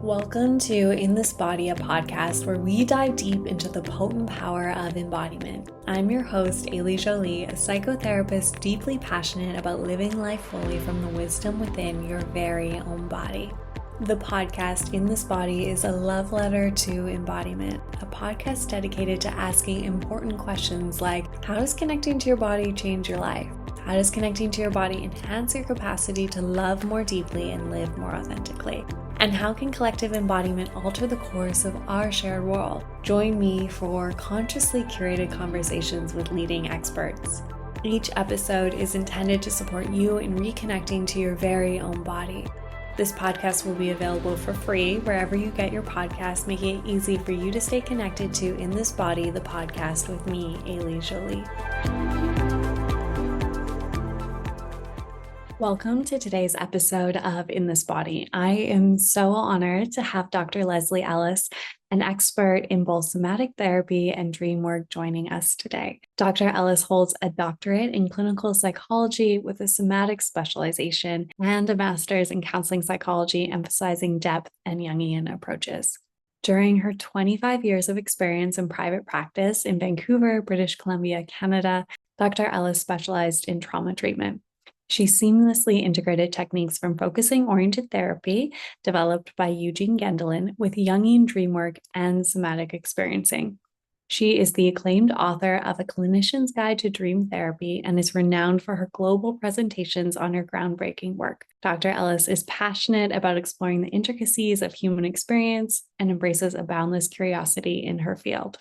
Welcome to In This Body, a podcast where we dive deep into the potent power of embodiment. I'm your host, Ailey Jolie, a psychotherapist deeply passionate about living life fully from the wisdom within your very own body. The podcast In This Body is a love letter to embodiment, a podcast dedicated to asking important questions like, how does connecting to your body change your life? How does connecting to your body enhance your capacity to love more deeply and live more authentically? And how can collective embodiment alter the course of our shared world? Join me for consciously curated conversations with leading experts. Each episode is intended to support you in reconnecting to your very own body. This podcast will be available for free wherever you get your podcasts, making it easy for you to stay connected to In This Body, the podcast with me, Ailey Jolie. Welcome to today's episode of In This Body. I am so honored to have Dr. Leslie Ellis, an expert in both somatic therapy and Dreamwork, joining us today. Dr. Ellis holds a doctorate in clinical psychology with a somatic specialization and a master's in counseling psychology, emphasizing depth and Jungian approaches. During her 25 years of experience in private practice in Vancouver, British Columbia, Canada, Dr. Ellis specialized in trauma treatment. She seamlessly integrated techniques from focusing-oriented therapy, developed by Eugene Gendlin, with Jungian Dreamwork and somatic experiencing. She is the acclaimed author of A Clinician's Guide to Dream Therapy and is renowned for her global presentations on her groundbreaking work. Dr. Ellis is passionate about exploring the intricacies of human experience and embraces a boundless curiosity in her field.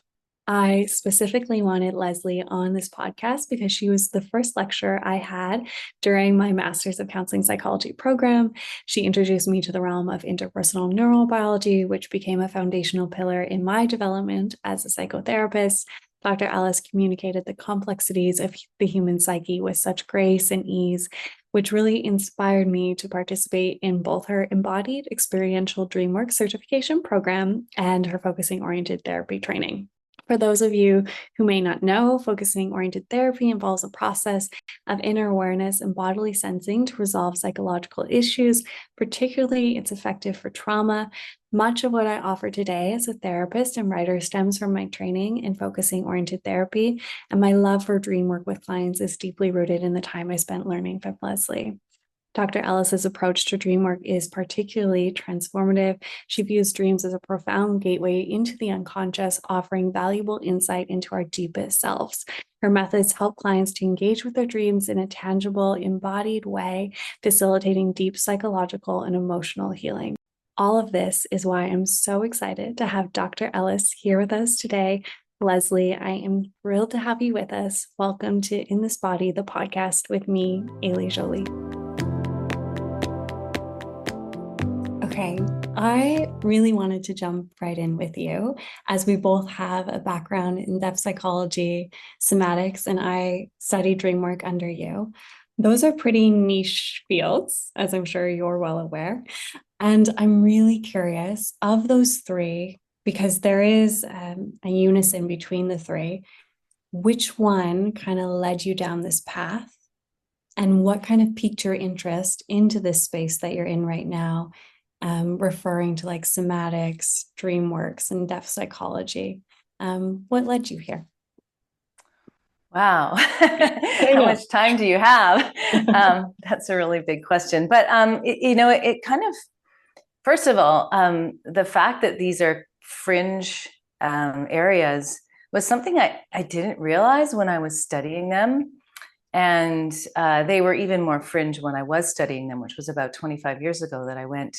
I specifically wanted Leslie on this podcast because she was the first lecturer I had during my Master's of Counseling Psychology program. She introduced me to the realm of interpersonal neurobiology, which became a foundational pillar in my development as a psychotherapist. Dr. Ellis communicated the complexities of the human psyche with such grace and ease, which really inspired me to participate in both her embodied experiential Dreamwork certification program and her focusing-oriented therapy training. For those of you who may not know, focusing-oriented therapy involves a process of inner awareness and bodily sensing to resolve psychological issues. Particularly, it's effective for trauma. Much of what I offer today as a therapist and writer stems from my training in focusing-oriented therapy, and my love for Dreamwork with clients is deeply rooted in the time I spent learning from Leslie. Dr. Ellis's approach to Dreamwork is particularly transformative. She views dreams as a profound gateway into the unconscious, offering valuable insight into our deepest selves. Her methods help clients to engage with their dreams in a tangible, embodied way, facilitating deep psychological and emotional healing. All of this is why I'm so excited to have Dr. Ellis here with us today. Leslie, I am thrilled to have you with us. Welcome to In This Body, the podcast with me, Ailey Jolie. Okay, I really wanted to jump right in with you as we both have a background in depth psychology, somatics, and I studied Dreamwork under you. Those are pretty niche fields, as I'm sure you're well aware. And I'm really curious of those three, because there is a unison between the three, which one kind of led you down this path and what kind of piqued your interest into this space that you're in right now? Referring to like somatics, Dreamworks, and depth psychology. What led you here? Wow. How much time do you have? That's a really big question. But, it kind of, first of all, the fact that these are fringe areas was something I didn't realize when I was studying them. And they were even more fringe when I was studying them, which was about 25 years ago that I went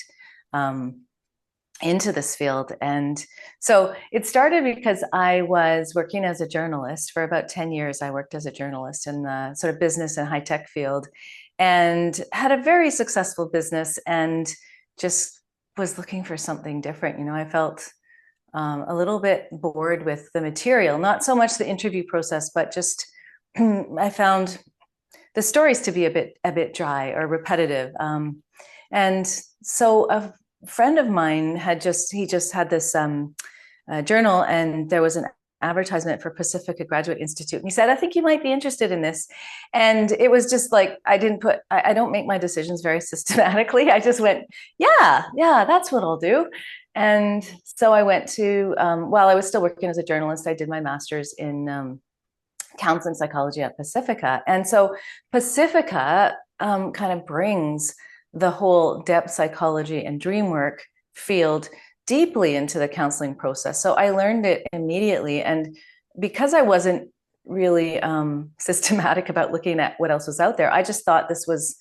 into this field. And so it started because I was working as a journalist for about 10 years. I worked as a journalist in the sort of business and high tech field and had a very successful business and just was looking for something different. I felt a little bit bored with the material, not so much the interview process, but just I found the stories to be a bit dry or repetitive. And so a friend of mine had just had this journal, and there was an advertisement for Pacifica Graduate Institute. And he said, I think you might be interested in this. And it was just like, I don't make my decisions very systematically. I just went, yeah, that's what I'll do. And so I went to, while I was still working as a journalist, I did my master's in counseling psychology at Pacifica. And so Pacifica kind of brings the whole depth psychology and dream work field deeply into the counseling process. So I learned it immediately. And because I wasn't really systematic about looking at what else was out there, I just thought this was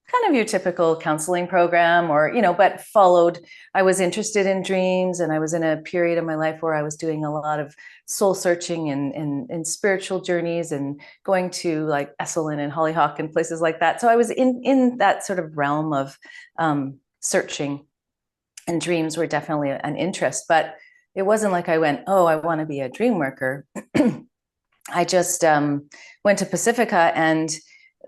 kind of your typical counseling program, or, but I was interested in dreams, and I was in a period of my life where I was doing a lot of soul searching and spiritual journeys, and going to like Esalen and Hollyhock and places like that. So I was in that sort of realm of searching, and dreams were definitely an interest, but it wasn't like I went, oh, I want to be a dream worker. I just went to Pacifica, and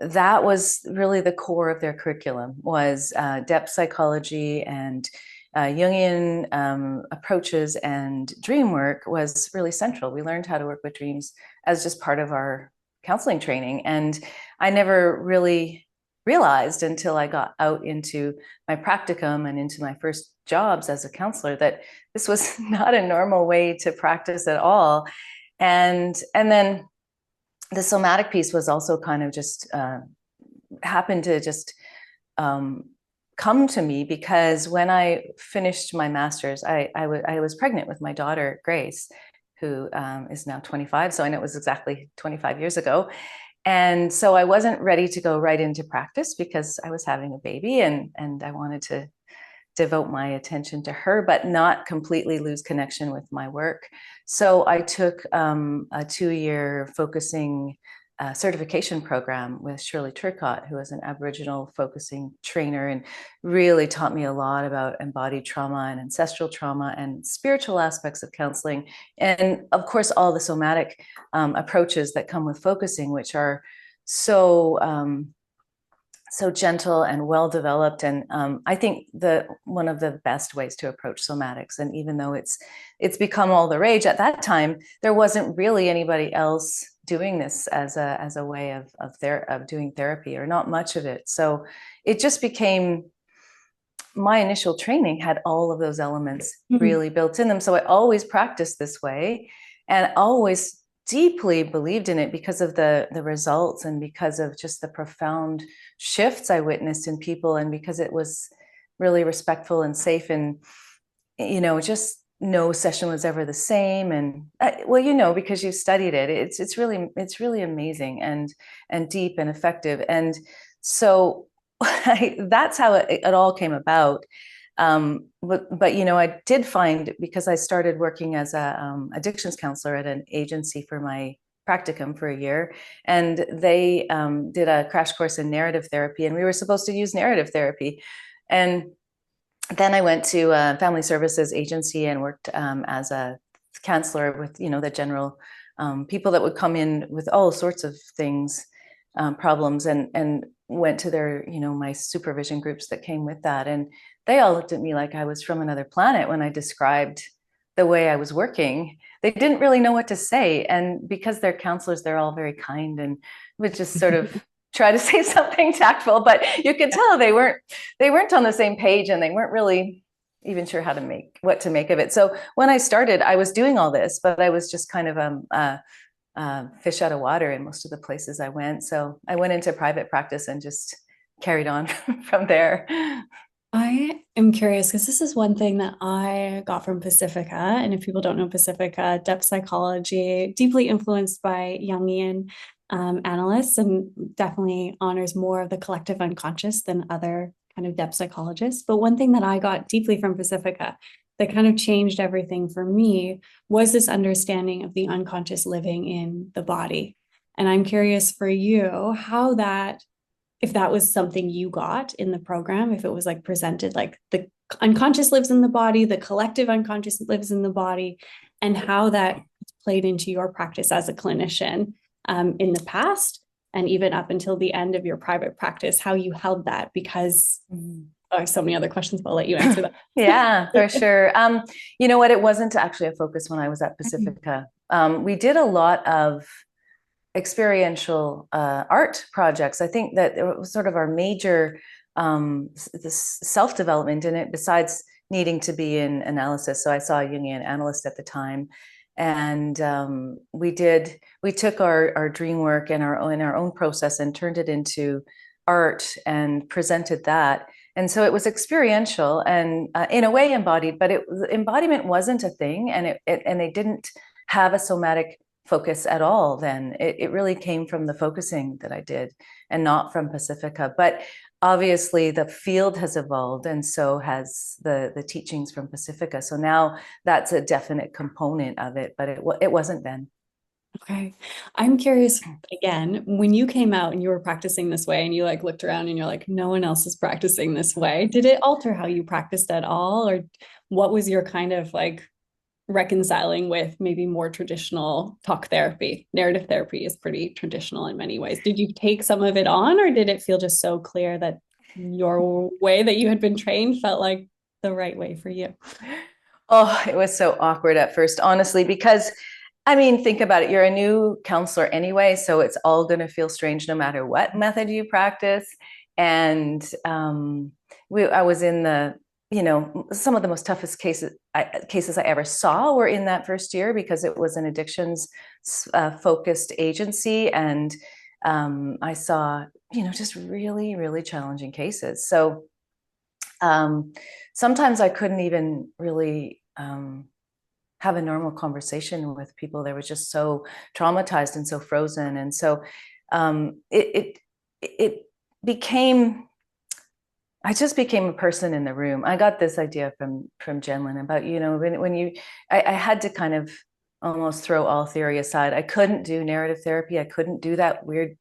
that was really the core of their curriculum, was depth psychology and Jungian approaches, and dream work was really central. We learned how to work with dreams as just part of our counseling training. And I never really realized until I got out into my practicum and into my first jobs as a counselor that this was not a normal way to practice at all. And then the somatic piece was also kind of just happened to just come to me, because when I finished my master's, I was pregnant with my daughter, Grace, who is now 25. So I know it was exactly 25 years ago. And so I wasn't ready to go right into practice because I was having a baby, and I wanted to devote my attention to her, but not completely lose connection with my work. So I took a 2-year focusing certification program with Shirley Turcotte, who is an Aboriginal focusing trainer, and really taught me a lot about embodied trauma and ancestral trauma and spiritual aspects of counseling. And of course, all the somatic approaches that come with focusing, which are so gentle and well developed. And I think one of the best ways to approach somatics, and even though it's become all the rage, at that time there wasn't really anybody else doing this as a way of doing therapy, or not much of it. So it just became, my initial training had all of those elements really built in them. So I always practiced this way, and always deeply believed in it because of the results, and because of just the profound shifts I witnessed in people, and because it was really respectful and safe, and just no session was ever the same. And because you've studied it, it's really amazing and deep and effective. And so that's how it all came about. But I did find, because I started working as a addictions counselor at an agency for my practicum for a year, and they did a crash course in narrative therapy, and we were supposed to use narrative therapy. And then I went to a family services agency and worked as a counselor with, the general people that would come in with all sorts of things, problems, and went to their, my supervision groups that came with that. And they all looked at me like I was from another planet when I described the way I was working. They didn't really know what to say. And because they're counselors, they're all very kind and would just sort of try to say something tactful, but you could tell they weren't on the same page, and they weren't really even sure what to make of it. So when I started, I was doing all this, but I was just kind of fish out of water in most of the places I went. So I went into private practice and just carried on from there. I am curious, because this is one thing that I got from Pacifica. And if people don't know Pacifica, depth psychology, deeply influenced by Jungian analysts, and definitely honors more of the collective unconscious than other kind of depth psychologists. But one thing that I got deeply from Pacifica that kind of changed everything for me was this understanding of the unconscious living in the body. And I'm curious for you how that, if that was something you got in the program, if it was like presented, like the unconscious lives in the body, the collective unconscious lives in the body, and how that played into your practice as a clinician in the past, and even up until the end of your private practice, how you held that, because there are so many other questions, but I'll let you answer that. Yeah, for sure. You know what? It wasn't actually a focus when I was at Pacifica. we did a lot of experiential art projects. I think that it was sort of our major this self-development in it, besides needing to be in analysis. So I saw a Jungian analyst at the time, and we took our dream work and our own process and turned it into art and presented that. And so it was experiential and in a way embodied, but embodiment wasn't a thing, and they didn't have a somatic focus at all then. It really came from the focusing that I did and not from Pacifica. But obviously the field has evolved, and so has the teachings from Pacifica. So now that's a definite component of it, but it wasn't then. Okay. I'm curious again, when you came out and you were practicing this way and you like looked around and you're like, no one else is practicing this way, did it alter how you practiced at all? Or what was your kind of like reconciling with maybe more traditional talk therapy? Narrative therapy is pretty traditional in many ways. Did you take some of it on, or did it feel just so clear that your way that you had been trained felt like the right way for you? Oh, it was so awkward at first, honestly, because I mean, think about it. You're a new counselor anyway, so it's all going to feel strange no matter what method you practice. And I was in some of the most toughest cases I ever saw were in that first year, because it was an addictions focused agency, and I saw just really, really challenging cases. So sometimes I couldn't even really have a normal conversation with people. They were just so traumatized and so frozen. And so it became, I just became a person in the room. I got this idea from Jenlin about, I had to kind of almost throw all theory aside. I couldn't do narrative therapy. I couldn't do that weird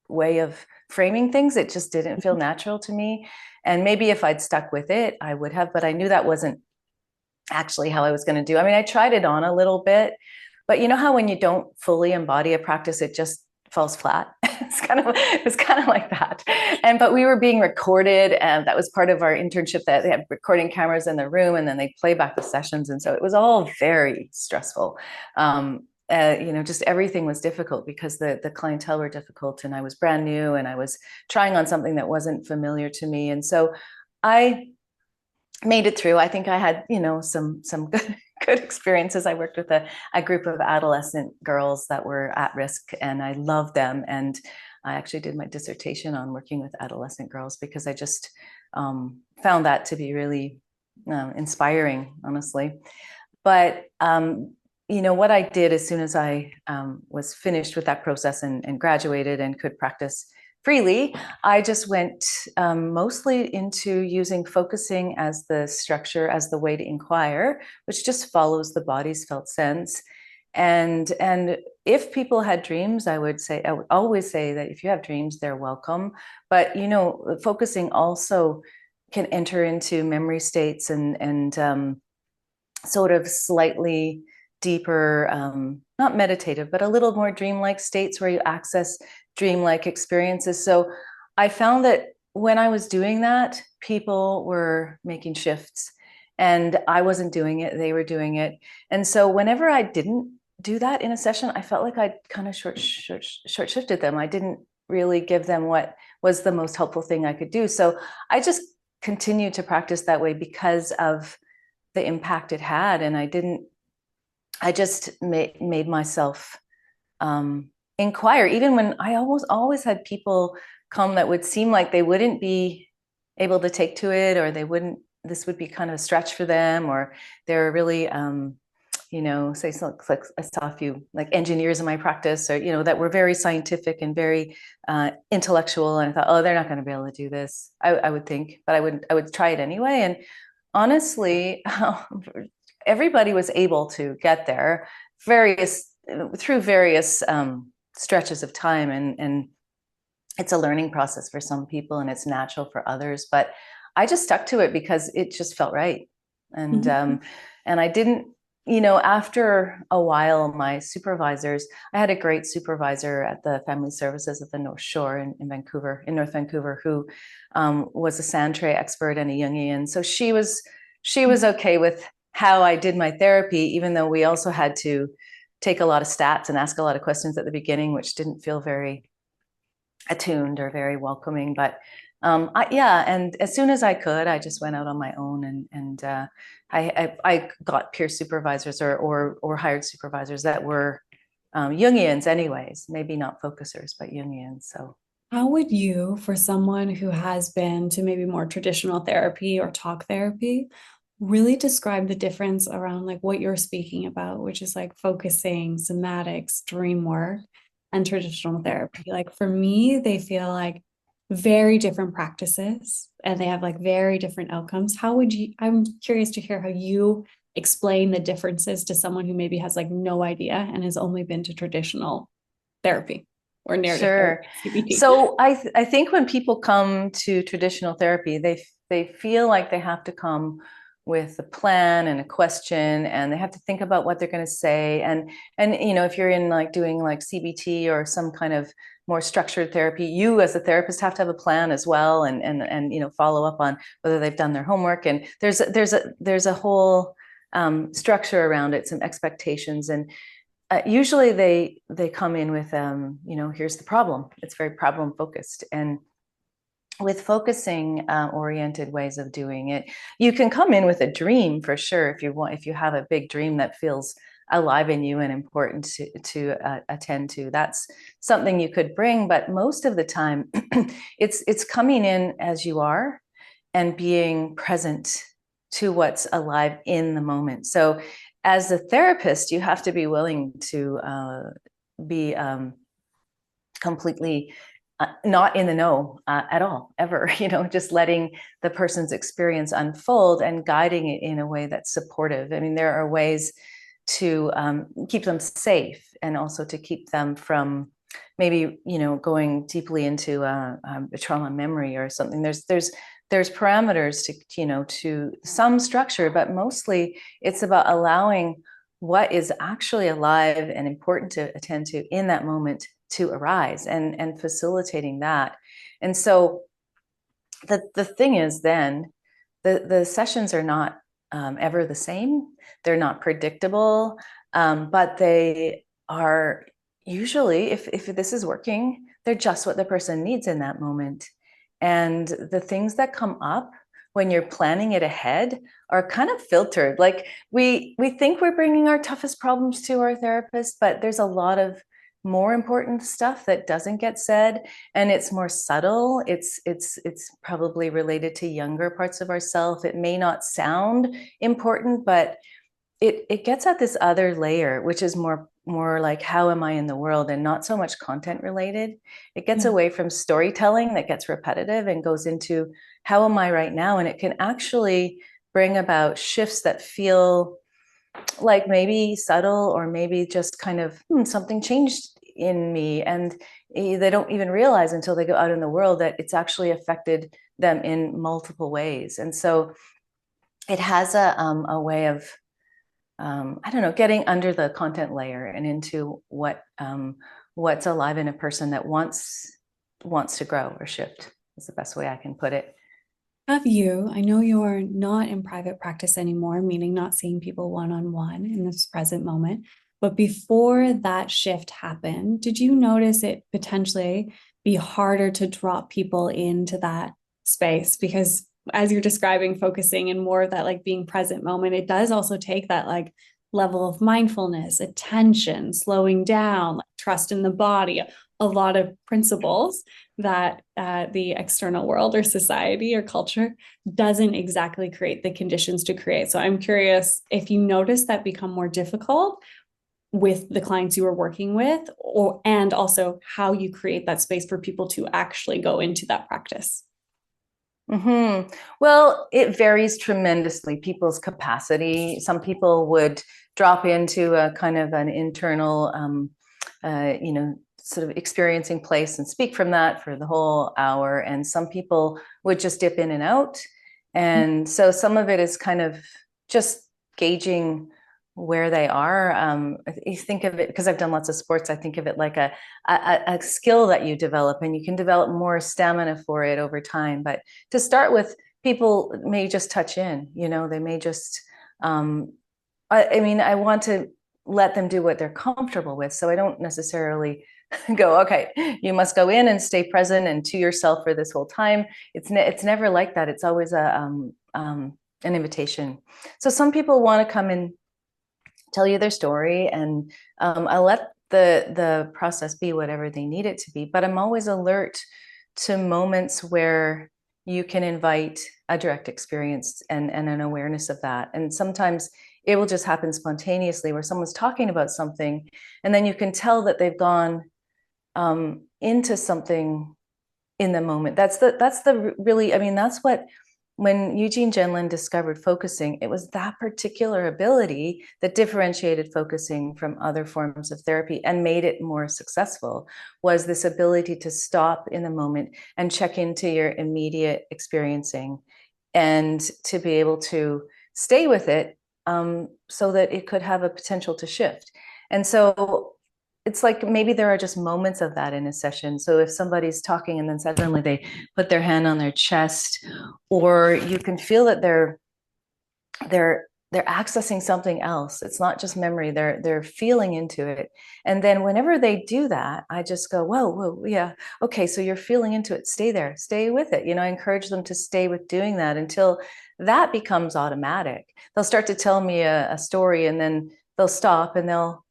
way of framing things. It just didn't feel natural to me. And maybe if I'd stuck with it, I would have, but I knew that wasn't actually how I was going to do. I mean, I tried it on a little bit, but you know how when you don't fully embody a practice, it just falls flat. It's kind of like that. But we were being recorded, and that was part of our internship, that they had recording cameras in the room, and then they play back the sessions. And so it was all very stressful. Just everything was difficult because the clientele were difficult, and I was brand new, and I was trying on something that wasn't familiar to me. And so I made it through. I think I had, some good experiences. I worked with a group of adolescent girls that were at risk, and I loved them. And I actually did my dissertation on working with adolescent girls, because I just found that to be really inspiring, honestly. But what I did as soon as I was finished with that process and graduated and could practice freely, I just went mostly into using focusing as the structure, as the way to inquire, which just follows the body's felt sense. And if people had dreams, I would always say that if you have dreams, they're welcome. But focusing also can enter into memory states and sort of slightly deeper, not meditative, but a little more dreamlike states where you access dreamlike experiences. So I found that when I was doing that, people were making shifts, and I wasn't doing it, they were doing it. And so whenever I didn't do that in a session, I felt like I kind of short shifted them. I didn't really give them what was the most helpful thing I could do. So I just continued to practice that way because of the impact it had. And I just made myself inquire, even when I always had people come that would seem like they wouldn't be able to take to it, or this would be kind of a stretch for them, or they're really, say like I saw a few like engineers in my practice, or, that were very scientific and very intellectual. And I thought, oh, they're not going to be able to do this. I would think, but I would try it anyway. And honestly, everybody was able to get there through various stretches of time, and it's a learning process for some people, and it's natural for others. But I just stuck to it because it just felt right, and and I didn't. After a while, my supervisors, I had a great supervisor at the Family Services at the North Shore in North Vancouver, who was a sand tray expert and a Jungian. So she was okay with how I did my therapy, even though we also had to take a lot of stats and ask a lot of questions at the beginning, which didn't feel very attuned or very welcoming. But and as soon as I could, I just went out on my own, and I got peer supervisors or hired supervisors that were Jungians anyways, maybe not focusers, but Jungians. So How would you, for someone who has been to maybe more traditional therapy or talk therapy, really describe the difference around like what you're speaking about, which is like focusing, somatics, dream work, and traditional therapy? Like for me, they feel like very different practices and they have like very different outcomes. How would you, I'm curious to hear how you explain the differences to someone who maybe has like no idea and has only been to traditional therapy or narrative sure. therapy, CBT. So I think when people come to traditional therapy, they feel like they have to come with a plan and a question, and they have to think about what they're going to say. And if you're in like doing like CBT or some kind of more structured therapy, you as a therapist have to have a plan as well, and follow up on whether they've done their homework. And there's a whole structure around it, some expectations. And usually they come in with here's the problem. It's very problem focused, and with focusing oriented ways of doing it, you can come in with a dream for sure if you have a big dream that feels alive in you and important to attend to. That's something you could bring, but most of the time it's coming in as you are and being present to what's alive in the moment. So as a therapist, you have to be willing to be completely not in the know at all, ever, just letting the person's experience unfold and guiding it in a way that's supportive. I mean, there are ways to keep them safe and also to keep them from maybe, going deeply into a trauma memory or something. There's parameters to some structure, but mostly it's about allowing what is actually alive and important to attend to in that moment to arise and facilitating that. And so the thing is then the sessions are not ever the same. They're not predictable, but they are usually, if this is working, they're just what the person needs in that moment. And the things that come up when you're planning it ahead are kind of filtered. Like we think we're bringing our toughest problems to our therapist, but there's a lot of more important stuff that doesn't get said, and it's more subtle. It's probably related to younger parts of ourself. It may not sound important, but it gets at this other layer, which is more like, how am I in the world, and not so much content related. It gets away from storytelling that gets repetitive and goes into how am I right now, and it can actually bring about shifts that feel like maybe subtle, or maybe just kind of something changed in me, and they don't even realize until they go out in the world that it's actually affected them in multiple ways. And so it has a way of I don't know, getting under the content layer and into what's alive in a person that wants to grow or shift, is the best way I can put it. Have you, I know you're not in private practice anymore, meaning not seeing people one-on-one in this present moment, but before that shift happened, did you notice it potentially be harder to drop people into that space? Because as you're describing, focusing and more of that like being present moment, it does also take that like level of mindfulness, attention, slowing down, like trust in the body, a lot of principles that the external world or society or culture doesn't exactly create the conditions to create. So I'm curious if you notice that become more difficult with the clients you were working with, and also how you create that space for people to actually go into that practice. Mm-hmm. Well, it varies tremendously, people's capacity. Some people would drop into a kind of an internal, sort of experiencing place and speak from that for the whole hour. And some people would just dip in and out. And so some of it is kind of just gauging where they are. You think of it, because I've done lots of sports, I think of it like a skill that you develop, and you can develop more stamina for it over time. But to start with, people may just touch in, they may just, I mean, I want to let them do what they're comfortable with. So I don't necessarily go, okay, you must go in and stay present and to yourself for this whole time. It's never like that. It's always an invitation. So some people want to come and tell you their story, and I let the process be whatever they need it to be. But I'm always alert to moments where you can invite a direct experience and an awareness of that. And sometimes it will just happen spontaneously, where someone's talking about something, and then you can tell that they've gone into something in the moment. That's the really, I mean, that's what, when Eugene Gendlin discovered focusing, it was that particular ability that differentiated focusing from other forms of therapy and made it more successful, was this ability to stop in the moment and check into your immediate experiencing, and to be able to stay with it, so that it could have a potential to shift. And so it's like maybe there are just moments of that in a session. So if somebody's talking and then suddenly they put their hand on their chest, or you can feel that they're accessing something else. It's not just memory. They're feeling into it. And then whenever they do that, I just go, whoa, yeah, okay. So you're feeling into it. Stay there. Stay with it. I encourage them to stay with doing that until that becomes automatic. They'll start to tell me a story, and then they'll stop and they'll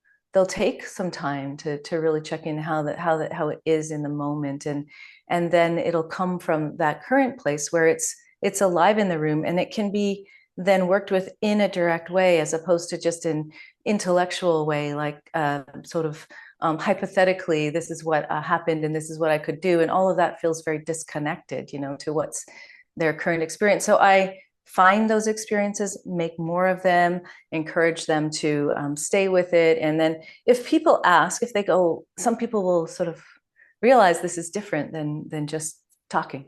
take some time to really check in how it is in the moment, and then it'll come from that current place where it's alive in the room, and it can be then worked with in a direct way, as opposed to just an intellectual way, like sort of hypothetically, this is what happened and this is what I could do, and all of that feels very disconnected, to what's their current experience. So I find those experiences, make more of them, encourage them to stay with it. And then if people ask, if they go, some people will sort of realize this is different than just talking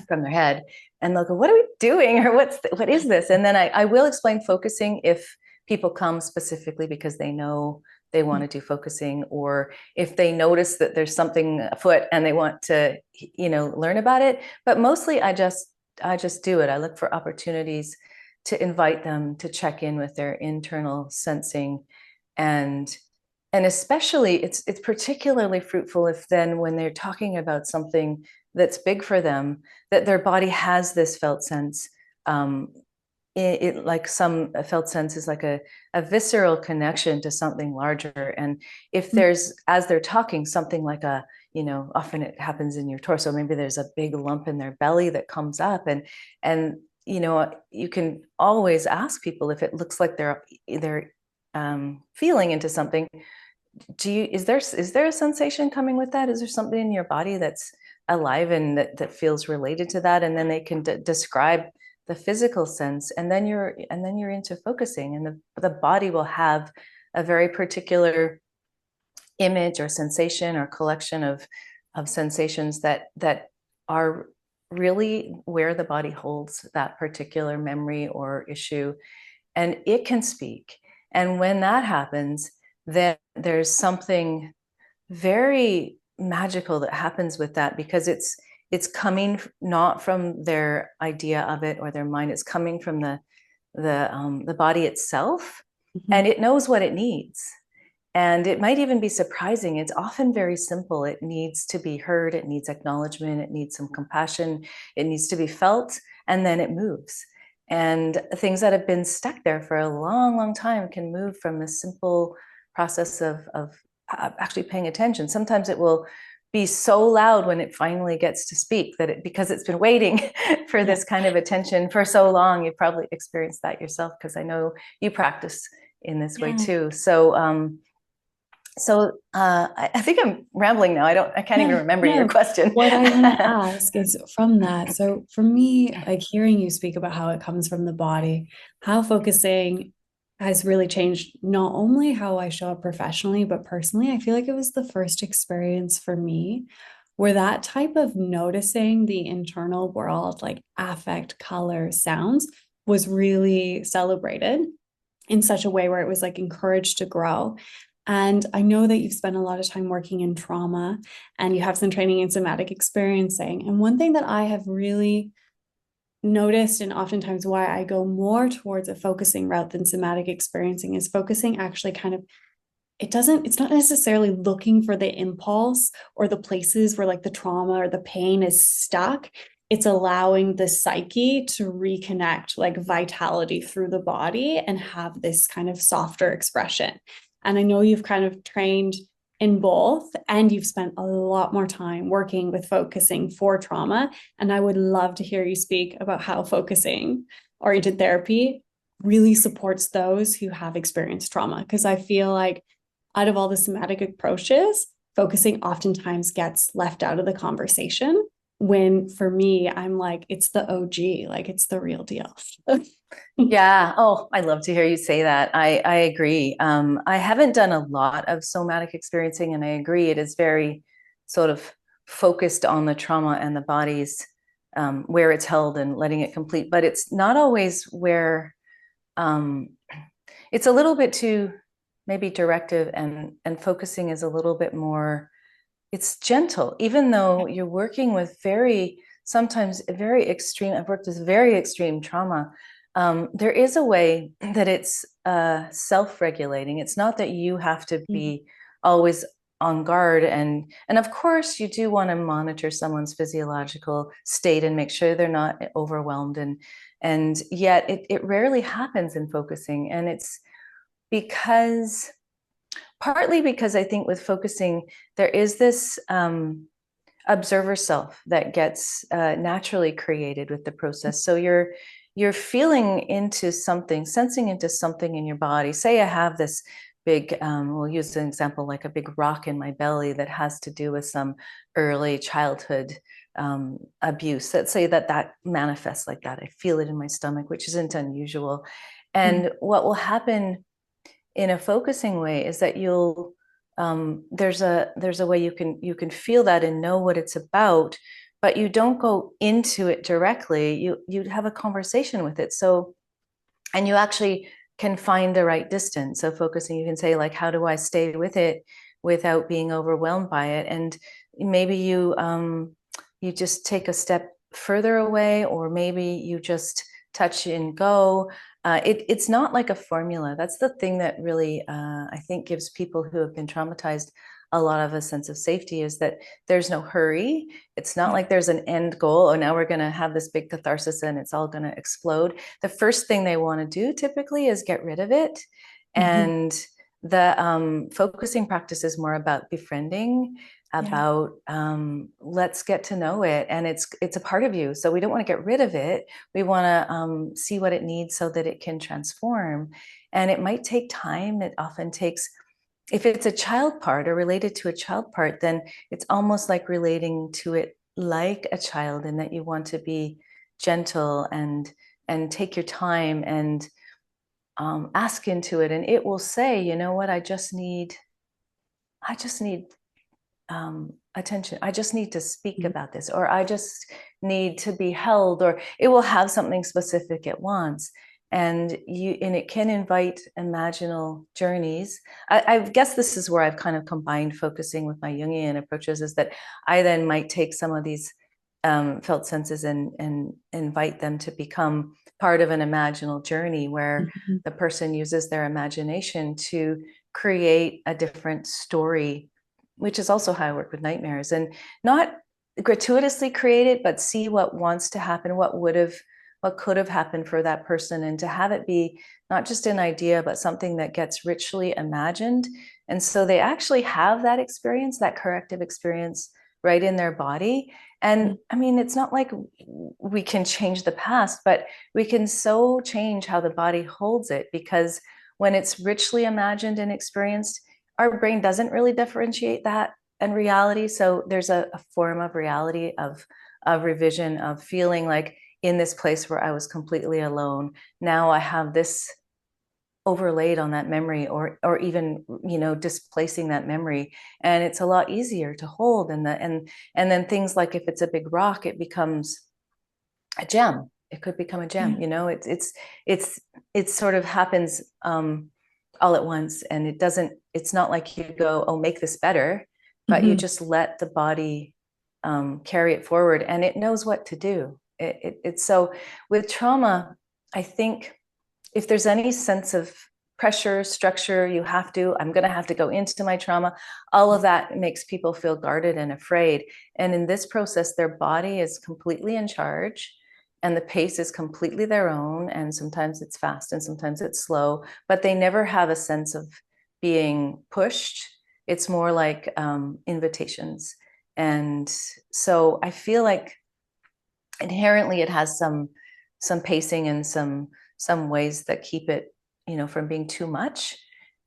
from their head. And they'll go, what are we doing? Or what is this? And then I will explain focusing if people come specifically because they know they want to do focusing, or if they notice that there's something afoot and they want to, learn about it. But mostly I just do it. I look for opportunities to invite them to check in with their internal sensing, and especially it's particularly fruitful if then when they're talking about something that's big for them, that their body has this felt sense. Like some felt sense is like a visceral connection to something larger. And if there's, as they're talking, something like often it happens in your torso, maybe there's a big lump in their belly that comes up, and you can always ask people if it looks like they're feeling into something. Is there a sensation coming with that? Is there something in your body that's alive and that feels related to that? And then they can describe the physical sense, and then you're into focusing, and the body will have a very particular image or sensation or collection of sensations that are really where the body holds that particular memory or issue, and it can speak. And when that happens, then there's something very magical that happens with that, because it's coming not from their idea of it or their mind. It's coming from the body itself, and it knows what it needs. And it might even be surprising. It's often very simple. It needs to be heard. It needs acknowledgement. It needs some compassion. It needs to be felt, and then it moves. And things that have been stuck there for a long, long time can move from a simple process of actually paying attention. Sometimes it will be so loud when it finally gets to speak that because it's been waiting for this kind of attention for so long. You've probably experienced that yourself, because I know you practice in this way too. So I think I'm rambling now. I can't even remember your question. What I want to ask is from that. So for me, like hearing you speak about how it comes from the body, how focusing has really changed not only how I show up professionally, but personally. I feel like it was the first experience for me where that type of noticing the internal world, like affect, color, sounds, was really celebrated in such a way where it was like encouraged to grow. And I know that you've spent a lot of time working in trauma, and you have some training in somatic experiencing. And one thing that I have really noticed, and oftentimes why I go more towards a focusing route than somatic experiencing, is focusing actually kind of, it's not necessarily looking for the impulse or the places where like the trauma or the pain is stuck. It's allowing the psyche to reconnect like vitality through the body and have this kind of softer expression. And I know you've kind of trained in both, and you've spent a lot more time working with focusing for trauma. And I would love to hear you speak about how focusing oriented therapy really supports those who have experienced trauma. Because I feel like out of all the somatic approaches, focusing oftentimes gets left out of the conversation. When for me, I'm like, it's the OG, like it's the real deal. Yeah. Oh, I love to hear you say that. I agree. I haven't done a lot of somatic experiencing, and I agree it is very sort of focused on the trauma and the body's where it's held and letting it complete. But it's not always where it's a little bit too maybe directive, and focusing is a little bit more. It's gentle, even though you're working with sometimes very extreme. I've worked with very extreme trauma. There is a way that it's self-regulating. It's not that you have to be always on guard, and of course you do want to monitor someone's physiological state and make sure they're not overwhelmed, and yet it rarely happens in focusing, and it's partly because I think with focusing there is this observer self that gets naturally created with the process. So you're feeling into something, sensing into something in your body. Say I have this big, we'll use an example like a big rock in my belly that has to do with some early childhood abuse. Let's say that manifests like that. I feel it in my stomach, which isn't unusual. And what will happen in a focusing way is that there's a way you can feel that and know what it's about, but you don't go into it directly. You have a conversation with it. So, and you actually can find the right distance. So focusing, you can say like, how do I stay with it without being overwhelmed by it? And maybe you just take a step further away, or maybe you just touch and go. It's not like a formula. That's the thing that really, I think, gives people who have been traumatized a lot of a sense of safety, is that there's no hurry. It's not like there's an end goal. Oh, now we're going to have this big catharsis and it's all going to explode. The first thing they want to do typically is get rid of it. And the focusing practice is more about befriending, about let's get to know it, and it's a part of you, so we don't want to get rid of it. We want to see what it needs so that it can transform, and it might take time. It often takes, if it's a child part or related to a child part, then it's almost like relating to it like a child, in that you want to be gentle and take your time and ask into it, and it will say, you know what, I just need attention. I just need to speak about this, or I just need to be held, or it will have something specific it wants. And it can invite imaginal journeys. I guess this is where I've kind of combined focusing with my Jungian approaches, is that I then might take some of these felt senses and invite them to become part of an imaginal journey where the person uses their imagination to create a different story, which is also how I work with nightmares, and not gratuitously create it, but see what wants to happen, what could have happened for that person, and to have it be not just an idea, but something that gets richly imagined. And so they actually have that experience, that corrective experience, right in their body. And I mean, it's not like we can change the past, but we can so change how the body holds it, because when it's richly imagined and experienced, our brain doesn't really differentiate that and reality. So there's a form of reality, of revision, of feeling like, in this place where I was completely alone, now I have this overlaid on that memory, or even, displacing that memory, and it's a lot easier to hold. And then things like, if it's a big rock, it becomes a gem. It could become a gem. It sort of happens all at once, and it's not like you go, oh, make this better, but you just let the body carry it forward, and it knows what to do. It's so with trauma, I think if there's any sense of pressure, structure, I'm going to have to go into my trauma, all of that makes people feel guarded and afraid. And in this process, their body is completely in charge and the pace is completely their own. And sometimes it's fast and sometimes it's slow, but they never have a sense of being pushed. It's more like invitations. And so I feel like inherently it has some pacing and some ways that keep it, from being too much.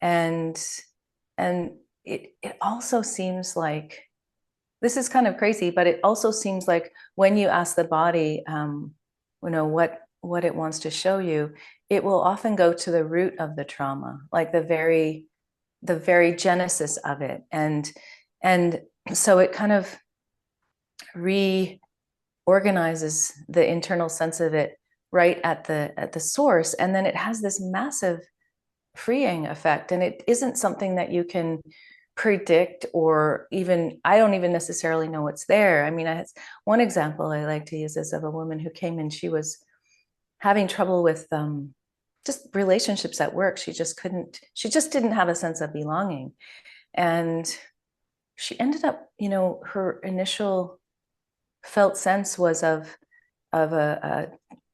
And it also seems like, this is kind of crazy, but it also seems like when you ask the body, what it wants to show you, it will often go to the root of the trauma, like the very genesis of it. And so it kind of reorganizes the internal sense of it right at the source. And then it has this massive freeing effect. And it isn't something that you can predict, or even, I don't even necessarily know what's there. I mean, one example I like to use is of a woman who came in, she was having trouble with just relationships at work. She just didn't have a sense of belonging. And she ended up, her initial felt sense was of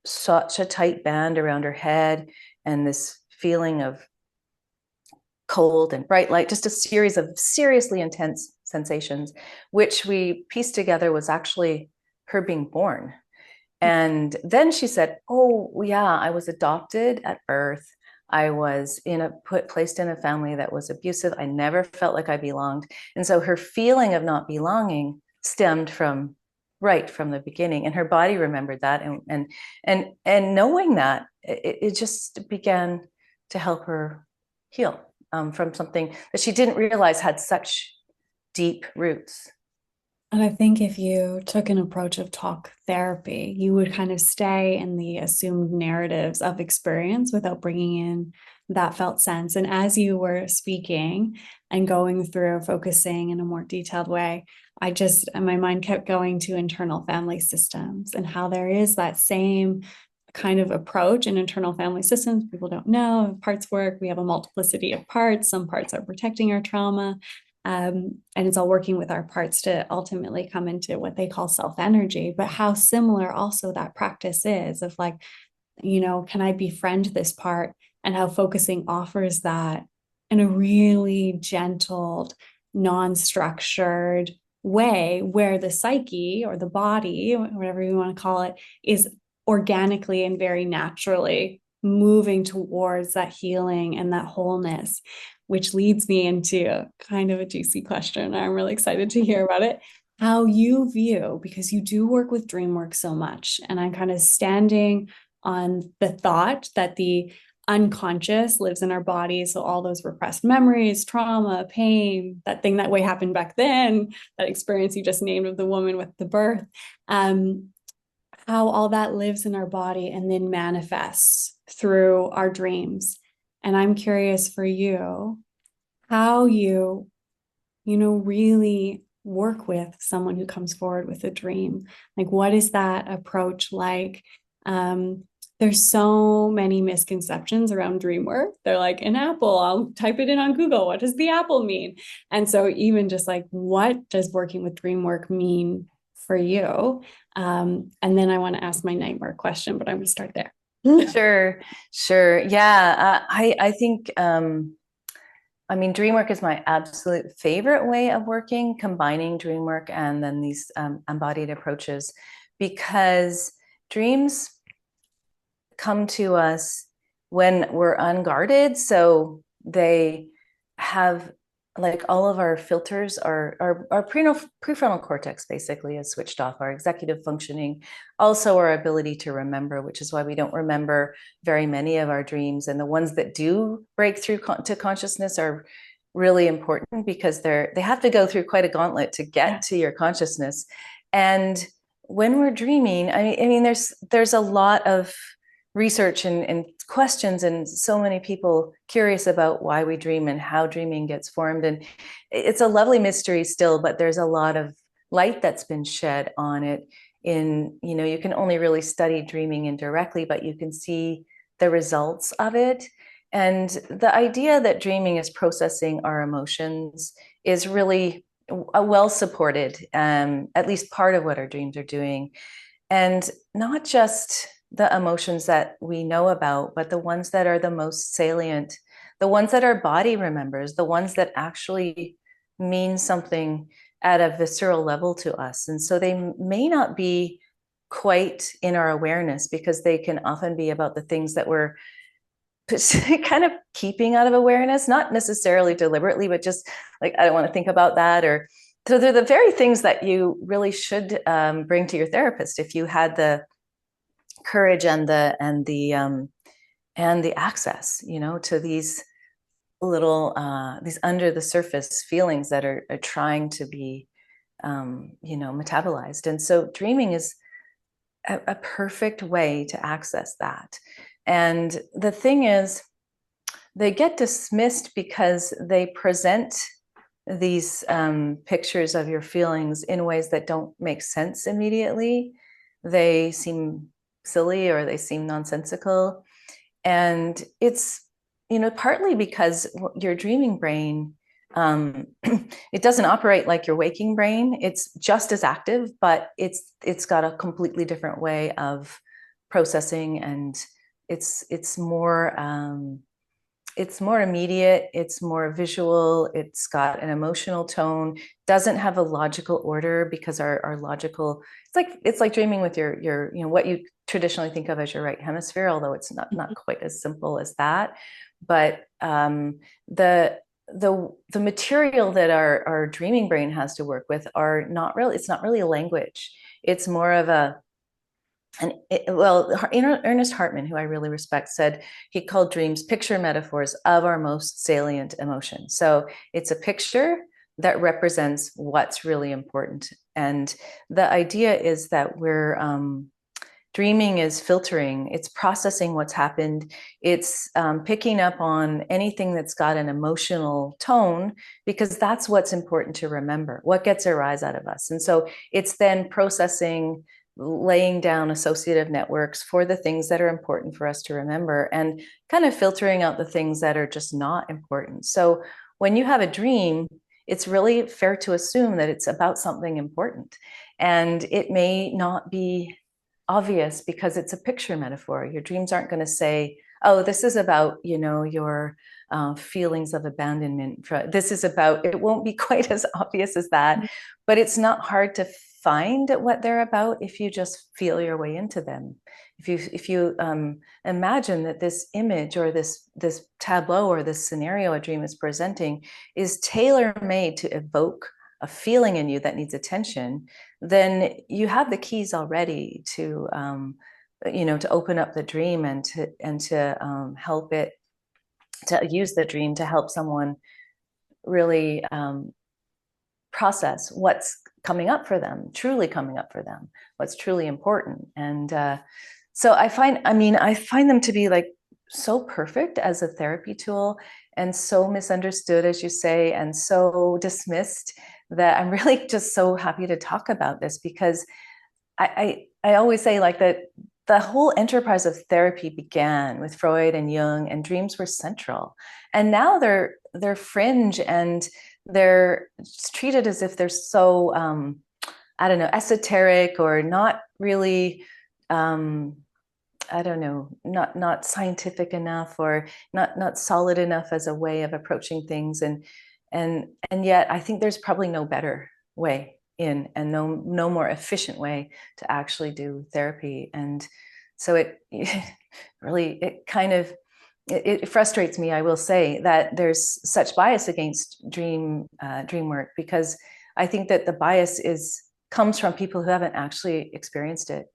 such a tight band around her head and this feeling of cold and bright light, just a series of seriously intense sensations, which we pieced together was actually her being born. And then she said, oh yeah, I was adopted at birth. I was placed in a family that was abusive. I never felt like I belonged. And so her feeling of not belonging stemmed from right from the beginning. And her body remembered that. And knowing that, it just began to help her heal from something that she didn't realize had such deep roots. And I think if you took an approach of talk therapy, you would kind of stay in the assumed narratives of experience without bringing in that felt sense. And as you were speaking and going through, focusing in a more detailed way, my mind kept going to internal family systems and how there is that same kind of approach in internal family systems. People don't know parts work. We have a multiplicity of parts. Some parts are protecting our trauma. And it's all working with our parts to ultimately come into what they call self-energy, but how similar also that practice is of like, can I befriend this part, and how focusing offers that in a really gentle, non-structured way where the psyche or the body, whatever you want to call it, is organically and very naturally moving towards that healing and that wholeness, which leads me into kind of a juicy question. I'm really excited to hear about it. How you view, because you do work with Dreamwork so much, and I'm kind of standing on the thought that the unconscious lives in our bodies. So all those repressed memories, trauma, pain, that thing that way happened back then, that experience you just named of the woman with the birth, how all that lives in our body and then manifests through our dreams. And I'm curious for you, how you really work with someone who comes forward with a dream. Like, what is that approach like? There's so many misconceptions around dream work. They're like, an apple, I'll type it in on Google. What does the apple mean? And so even just like, what does working with dream work mean for you? And then I want to ask my nightmare question, but I'm going to start there. Sure. Yeah. I think, Dreamwork is my absolute favorite way of working, combining Dreamwork and then these embodied approaches, because dreams come to us when we're unguarded. So they have, like, all of our filters, our prefrontal cortex basically is switched off, our executive functioning, also our ability to remember, which is why we don't remember very many of our dreams. And the ones that do break through to consciousness are really important, because they have to go through quite a gauntlet to get to your consciousness. And when we're dreaming, there's a lot of research and questions, and so many people curious about why we dream and how dreaming gets formed. And it's a lovely mystery still, but there's a lot of light that's been shed on it. you can only really study dreaming indirectly, but you can see the results of it. And the idea that dreaming is processing our emotions is really well supported, at least part of what our dreams are doing. And not just the emotions that we know about, but the ones that are the most salient, the ones that our body remembers, the ones that actually mean something at a visceral level to us. And so they may not be quite in our awareness, because they can often be about the things that we're kind of keeping out of awareness, not necessarily deliberately, but just like, I don't want to think about that. Or so they're the very things that you really should bring to your therapist if you had the courage and the access, to these little these under the surface feelings that are trying to be metabolized. And so dreaming is a perfect way to access that. And the thing is, they get dismissed because they present these pictures of your feelings in ways that don't make sense immediately. They seem silly, or they seem nonsensical. And it's, partly because your dreaming brain, it doesn't operate like your waking brain. It's just as active, but it's got a completely different way of processing, and it's more immediate, it's more visual, it's got an emotional tone, doesn't have a logical order, because our logical, it's like dreaming with your what you traditionally think of as your right hemisphere, although it's not quite as simple as that. But the material that our dreaming brain has to work with it's not really a language. It's more of Ernest Hartman, who I really respect, said he called dreams picture metaphors of our most salient emotion. So it's a picture that represents what's really important. And the idea is that dreaming is filtering, it's processing what's happened, it's picking up on anything that's got an emotional tone, because that's what's important to remember, what gets a rise out of us. And so it's then processing, laying down associative networks for the things that are important for us to remember, and kind of filtering out the things that are just not important. So when you have a dream, it's really fair to assume that it's about something important. And it may not be obvious because it's a picture metaphor. Your dreams aren't going to say, oh, this is about, your feelings of abandonment. This is about, it won't be quite as obvious as that, but it's not hard to find what they're about if you just feel your way into them. If you imagine that this image, or this tableau, or this scenario a dream is presenting is tailor-made to evoke a feeling in you that needs attention, then you have the keys already to to open up the dream, and to help it, to use the dream to help someone really process what's coming up for them, truly coming up for them, what's truly important. And so I find them to be like so perfect as a therapy tool, and so misunderstood, as you say, and so dismissed, that I'm really just so happy to talk about this, because I always say, like, that the whole enterprise of therapy began with Freud and Jung, and dreams were central. And now they're fringe, and they're treated as if they're so I don't know, esoteric, or not really I don't know, not scientific enough, or not solid enough as a way of approaching things. And yet I think there's probably no better way in, and no more efficient way to actually do therapy. And so it really, it frustrates me, I will say, that there's such bias against dream work, because I think that the bias comes from people who haven't actually experienced it.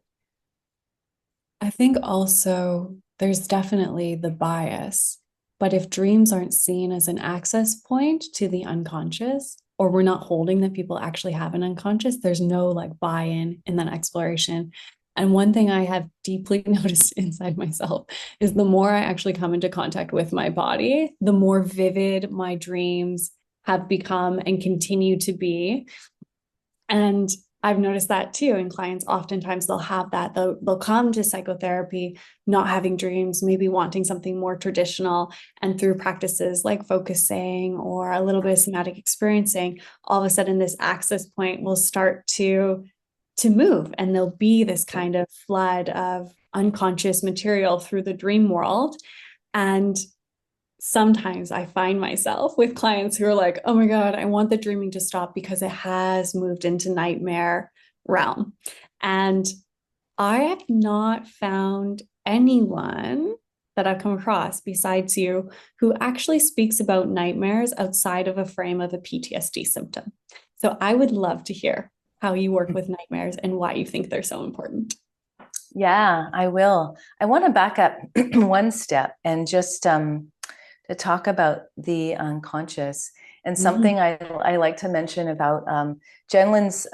I think also there's definitely the bias, but if dreams aren't seen as an access point to the unconscious, or we're not holding that people actually have an unconscious, there's no like buy-in in that exploration. And one thing I have deeply noticed inside myself is the more I actually come into contact with my body, the more vivid my dreams have become and continue to be. And I've noticed that too. And clients oftentimes they'll have that. They'll come to psychotherapy not having dreams, maybe wanting something more traditional. And through practices like focusing or a little bit of somatic experiencing, all of a sudden this access point will start to move, and there'll be this kind of flood of unconscious material through the dream world. And sometimes I find myself with clients who are like, oh my God, I want the dreaming to stop because it has moved into nightmare realm. And I have not found anyone that I've come across besides you who actually speaks about nightmares outside of a frame of a PTSD symptom. So I would love to hear how you work with nightmares and why you think they're so important. Yeah, I will. I want to back up one step and just to talk about the unconscious, and something I like to mention about Jen Lynn's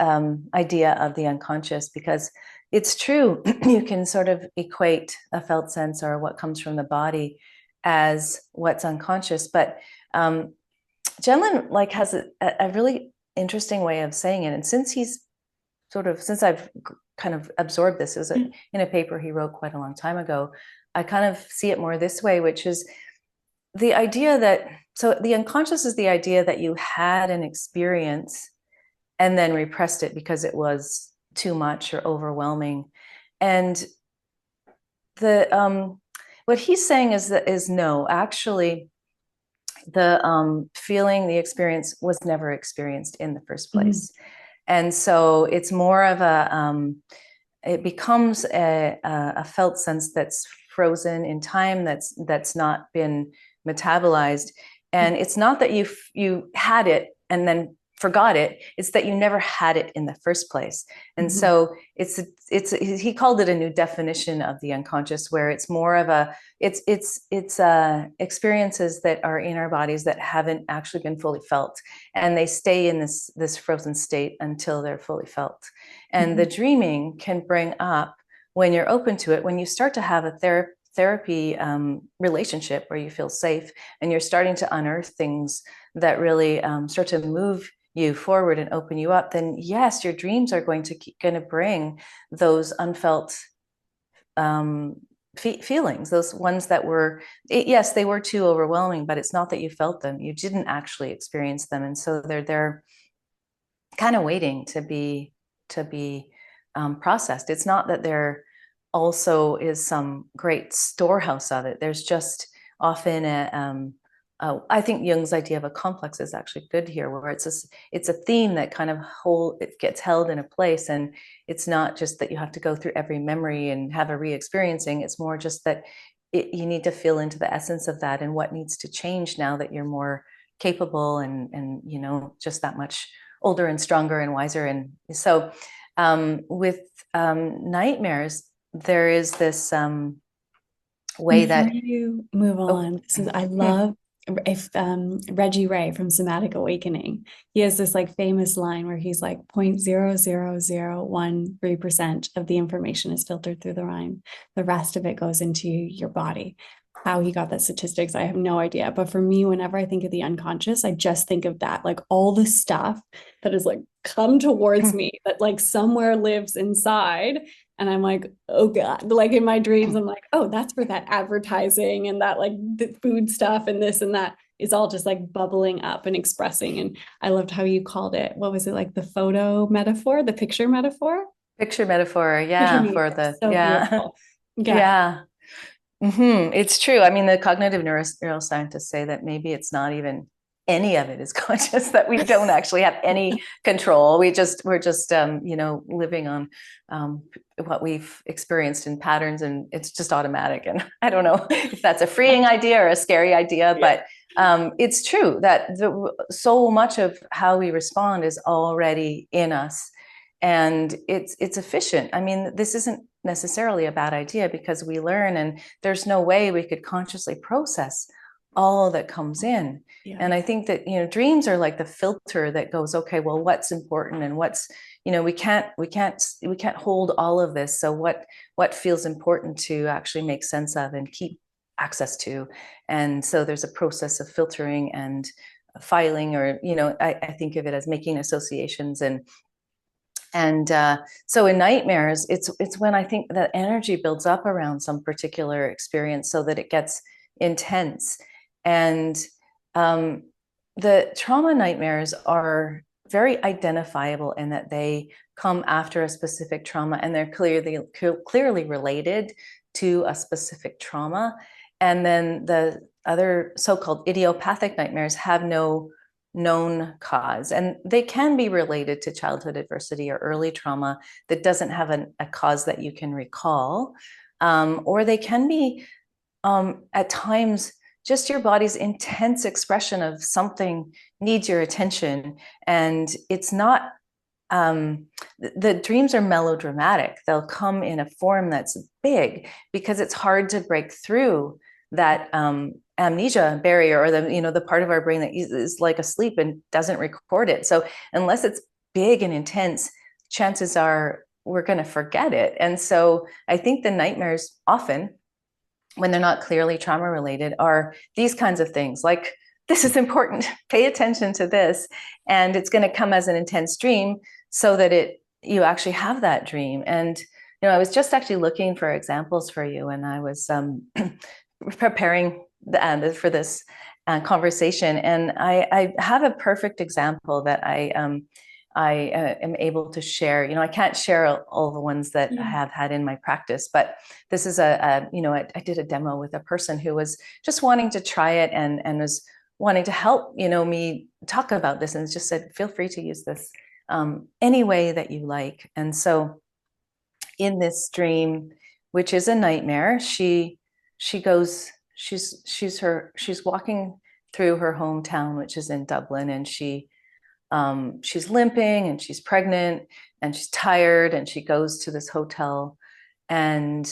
idea of the unconscious, because it's true. You can sort of equate a felt sense or what comes from the body as what's unconscious, but Jen Lynn like has a really interesting way of saying it. And since I've kind of absorbed this as in a paper he wrote quite a long time ago, I kind of see it more this way, which is the idea that, so the unconscious is the idea that you had an experience and then repressed it because it was too much or overwhelming. And the what he's saying is no, actually, the feeling, the experience was never experienced in the first place. And so it's more of it becomes a felt sense that's frozen in time, that's not been metabolized. And it's not that you had it and then forgot it, it's that you never had it in the first place. And so it's he called it a new definition of the unconscious, where it's more of it's experiences that are in our bodies that haven't actually been fully felt, and they stay in this frozen state until they're fully felt. And the dreaming can bring up, when you're open to it, when you start to have a therapy relationship where you feel safe and you're starting to unearth things that really start to move you forward and open you up, then yes, your dreams are going to bring those unfelt feelings, those ones that were, yes, they were too overwhelming, but it's not that you felt them, you didn't actually experience them. And so they're kind of waiting to be processed. It's not that there also is some great storehouse of it. There's just often I think Jung's idea of a complex is actually good here, where it's a theme that kind of it gets held in a place, and it's not just that you have to go through every memory and have a re-experiencing. It's more just that you need to feel into the essence of that and what needs to change now that you're more capable and just that much older and stronger and wiser. And so with nightmares, there is this way Before that you move on, I love if Reggie Ray from Somatic Awakening, he has this like famous line where he's like 0.00013% of the information is filtered through the mind. The rest of it goes into your body. How he got that statistics, I have no idea. But for me, whenever I think of the unconscious, I just think of that, like all the stuff that is like come towards me that like somewhere lives inside. And I'm like, oh God, like in my dreams, I'm like, oh, that's where that advertising and that like the food stuff and this and that is all just like bubbling up and expressing. And I loved how you called it. What was it, like the photo metaphor, the picture metaphor? Picture metaphor, Picture yeah, for metaphor. the, So yeah, beautiful. Yeah. yeah. It's true. I mean, the cognitive neuroscientists say that maybe it's not even any of it is conscious, that we don't actually have any control. We're just living on what we've experienced in patterns, and it's just automatic. And I don't know if that's a freeing idea or a scary idea, but it's true that so much of how we respond is already in us, and it's efficient. I mean, this isn't necessarily a bad idea, because we learn, and there's no way we could consciously process all that comes in. And I think that dreams are like the filter that goes, okay, well, what's important and what's, we can't hold all of this. So what feels important to actually make sense of and keep access to. And so there's a process of filtering and filing, or I think of it as making associations and And so in nightmares, it's when I think that energy builds up around some particular experience so that it gets intense. And the trauma nightmares are very identifiable in that they come after a specific trauma, and they're clearly related to a specific trauma. And then the other so-called idiopathic nightmares have no known cause, and they can be related to childhood adversity or early trauma that doesn't have a cause that you can recall, or they can be at times just your body's intense expression of something needs your attention, and it's not the dreams are melodramatic. They'll come in a form that's big because it's hard to break through that amnesia barrier, or the part of our brain that is like asleep and doesn't record it. So unless it's big and intense, chances are we're going to forget it. And so I think the nightmares often, when they're not clearly trauma related, are these kinds of things like, this is important, pay attention to this, and it's going to come as an intense dream so that you actually have that dream. And I was just actually looking for examples for you, and I was preparing for this conversation, and I have a perfect example that I am able to share. I can't share all the ones that I have had in my practice, but this is I did a demo with a person who was just wanting to try it and was wanting to help, me talk about this, and just said, feel free to use this any way that you like. And so in this dream, which is a nightmare, she's walking through her hometown, which is in Dublin, and she's limping, and she's pregnant, and she's tired, and she goes to this hotel, and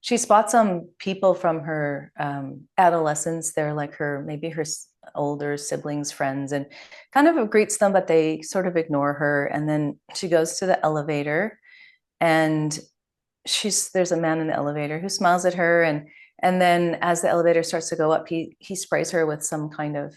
she spots some people from her adolescence. They're like maybe her older siblings, friends, and kind of greets them, but they sort of ignore her. And then she goes to the elevator, and there's a man in the elevator who smiles at her, and then as the elevator starts to go up, he sprays her with some kind of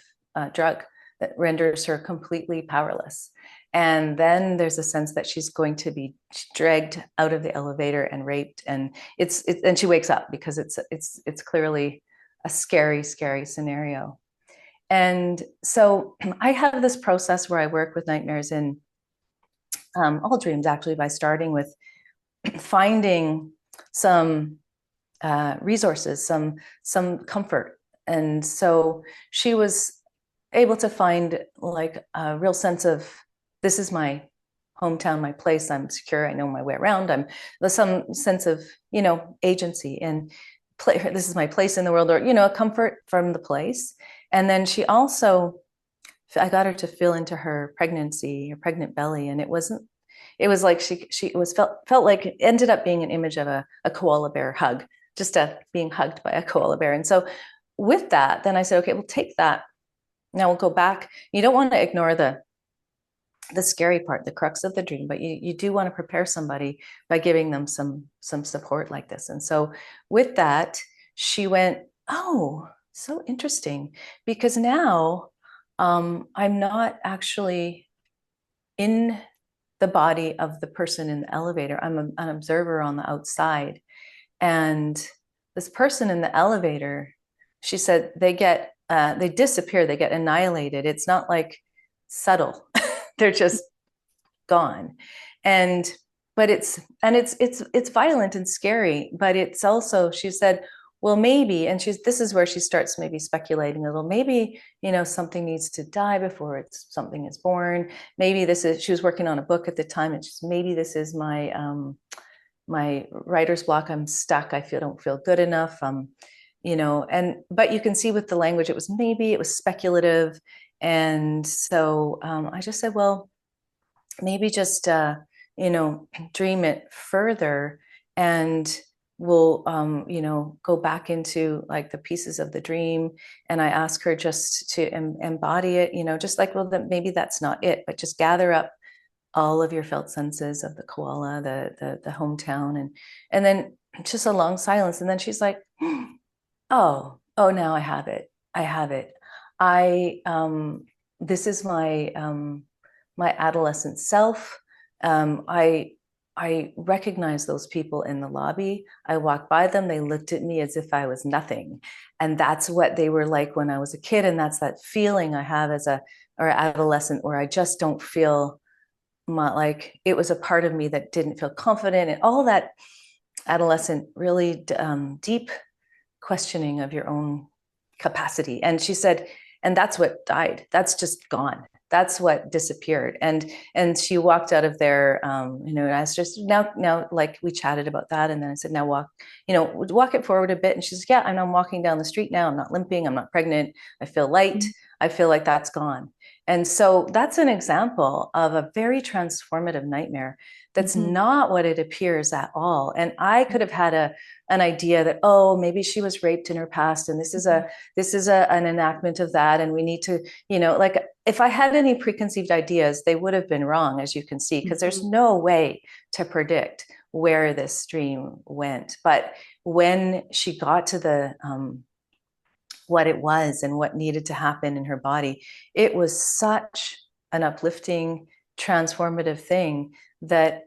drug that renders her completely powerless. And then there's a sense that she's going to be dragged out of the elevator and raped, and and she wakes up because it's clearly a scary scenario. And so I have this process where I work with nightmares in all dreams, actually, by starting with finding some resources, some comfort. And so she was able to find like a real sense of, this is my hometown, my place, I'm secure, I know my way around, there's some sense of agency, and this is my place in the world, or a comfort from the place. And then I got her to feel into her pregnancy, her pregnant belly, and it was like felt like it ended up being an image of a koala bear hug, just being hugged by a koala bear. And so with that, then I said, okay, we'll take that. Now we'll go back. You don't want to ignore the scary part, the crux of the dream, but you do want to prepare somebody by giving them some support like this. And so with that, she went, oh, so interesting, because now I'm not actually in the body of the person in the elevator. I'm an observer on the outside. And this person in the elevator, she said, they disappear, they get annihilated. It's not like subtle. They're just gone. But it's violent and scary, but it's also, she said, well, maybe, and this is where she starts maybe speculating a little, maybe, something needs to die before something is born. Maybe she was working on a book at the time, and maybe this is my writer's block. I'm stuck. Don't feel good enough. But you can see with the language, it was speculative. And so I just said, well, maybe just, dream it further, and we'll, go back into like the pieces of the dream. And I ask her just to embody it, just like, well, then maybe that's not it, but just gather up all of your felt senses of the koala, the hometown, and then just a long silence. And then she's like, oh, now I have it. This is my adolescent self. I recognized those people in the lobby. I walked by them, they looked at me as if I was nothing. And that's what they were like when I was a kid. And that's that feeling I have as a or adolescent where I just don't feel like it was a part of me that didn't feel confident, and all that adolescent, really deep questioning of your own capacity. And she said, and that's what died. That's just gone. That's what disappeared. And she walked out of there, and I was just now, like we chatted about that. And then I said, now walk it forward a bit. And she's, yeah, I'm walking down the street now. I'm not limping. I'm not pregnant. I feel light. I feel like that's gone. And so that's an example of a very transformative nightmare. That's not what it appears at all. And I could have had an idea that, oh, maybe she was raped in her past, and this is an enactment of that, and we need to, like, if I had any preconceived ideas, they would have been wrong, as you can see, because there's no way to predict where this dream went. But when she got to the what it was and what needed to happen in her body, it was such an uplifting, transformative thing that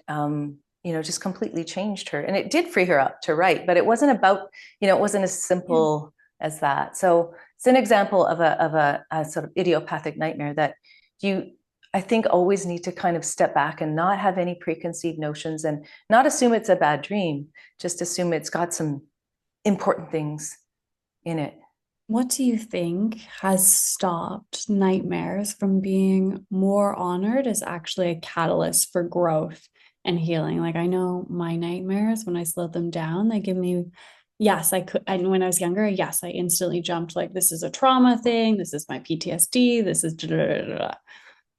just completely changed her. And it did free her up to write, but it wasn't about, it wasn't as simple as that. So it's an example of a sort of idiopathic nightmare that I think, always need to kind of step back and not have any preconceived notions, and not assume it's a bad dream, just assume it's got some important things in it. What do you think has stopped nightmares from being more honored as actually a catalyst for growth and healing? Like, I know my nightmares, when I slow them down, they give me, yes, I could. And when I was younger, yes, I instantly jumped like, this is a trauma thing. This is my PTSD. This is da, da, da, da, da.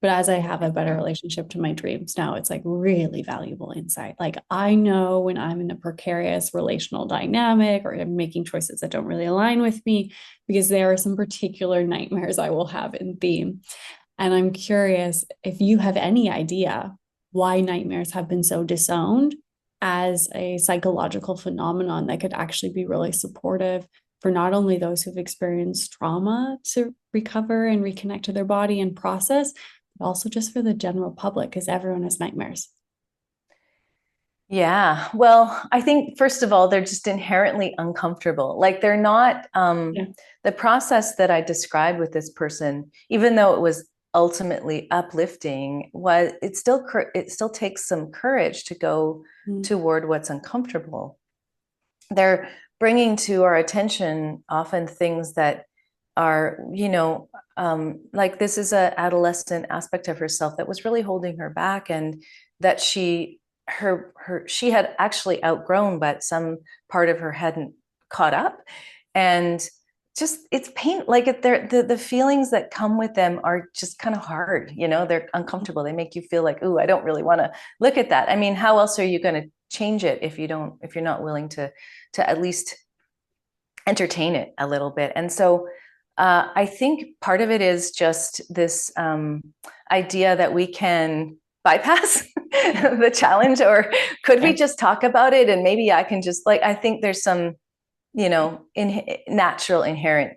But as I have a better relationship to my dreams now, it's like really valuable insight. Like, I know when I'm in a precarious relational dynamic or I'm making choices that don't really align with me, because there are some particular nightmares I will have in theme. And I'm curious if you have any idea why nightmares have been so disowned as a psychological phenomenon that could actually be really supportive for not only those who've experienced trauma to recover and reconnect to their body and process, but also just for the general public, because everyone has nightmares. Yeah. Well, I think, first of all, they're just inherently uncomfortable. Like, they're not, the process that I described with this person, even though it was ultimately uplifting, it still takes some courage to go toward what's uncomfortable. They're bringing to our attention often things that are, like, this is an adolescent aspect of herself that was really holding her back, and that she had actually outgrown, but some part of her hadn't caught up. And just, it's pain, like, the feelings that come with them are just kind of hard, they're uncomfortable. They make you feel like, ooh, I don't really want to look at that. I mean, how else are you going to change it if you're not willing to at least entertain it a little bit? And so I think part of it is just this idea that we can bypass the challenge, or could we just talk about it, and maybe I can just, like, I think there's some, natural inherent